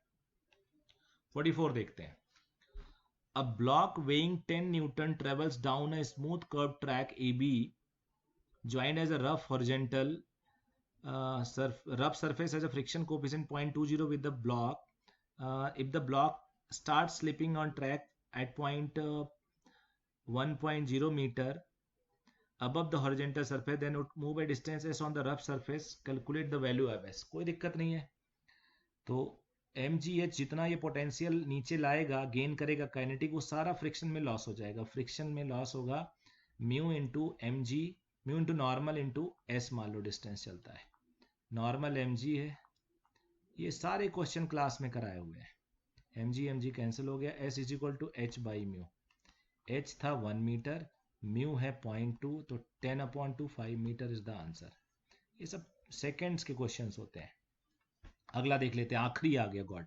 44 देखते हैं. A block weighing 10 Newton travels down a smooth curved track AB joined as a rough horizontal rough surface has a friction coefficient 0.20 with the block. If the block starts slipping on track at point 1.0 meter above the horizontal surface, then it move a distance s on the rough surface. Calculate the value of s. कोई दिक्कत नहीं है. तो mgh जितना ये potential नीचे लाएगा gain करेगा काइनेटिक, वो सारा फ्रिक्शन में लॉस हो जाएगा. फ्रिक्शन में लॉस होगा mu into M G, mu into normal into S. मान लो डिस्टेंस चलता है, नॉर्मल एम जी है. ये सारे क्वेश्चन क्लास में कराए हुए हैं. एम जी कैंसिल हो गया. S is equal to H by mu. H था 1 मीटर, म्यू है 0.2, तो 10/2 5 मीटर इज द आंसर. ये सब सेकेंड्स के क्वेश्चंस होते हैं. अगला देख लेते हैं, आखिरी आ गया. God.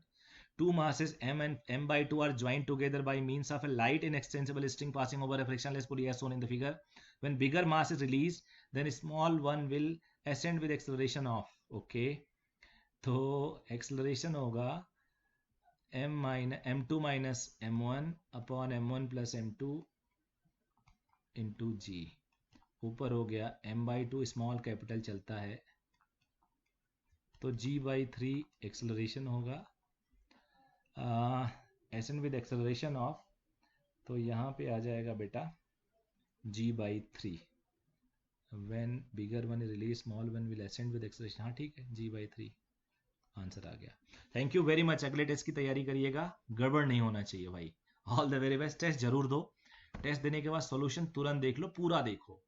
Two masses m and m by 2 are joined together by means of a light inextensible string passing over a frictionless pulley as shown in the figure. When bigger mass is released, then small one will ascend with acceleration of. Okay, तो acceleration होगा m2 minus m1 upon m1 plus m2 into g. ऊपर हो गया m by 2 small capital चलता है, तो g by 3 acceleration होगा. ascend with acceleration of, तो यहाँ पे आ जाएगा बेटा g by 3. when bigger one is released, small one will ascend with acceleration. हाँ ठीक है, g by 3 आंसर आ गया. Thank you very much. अगले टेस्ट की तैयारी करिएगा, गड़बड़ नहीं होना चाहिए भाई. All the very best. Test जरूर दो. टेस्ट देने के बाद सॉल्यूशन तुरंत देख लो, पूरा देखो.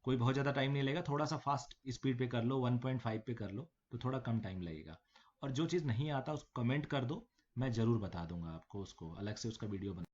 कोई बहुत ज़्यादा टाइम नहीं लगेगा. थोड़ा सा फास्ट स्पीड पे कर लो, 1.5 पे कर लो तो थोड़ा कम टाइम लगेगा. और जो चीज़ नहीं आता उसको कमेंट कर दो, मैं ज़रूर बता दूंगा आपको, उसको अलग से उसका वीडियो बना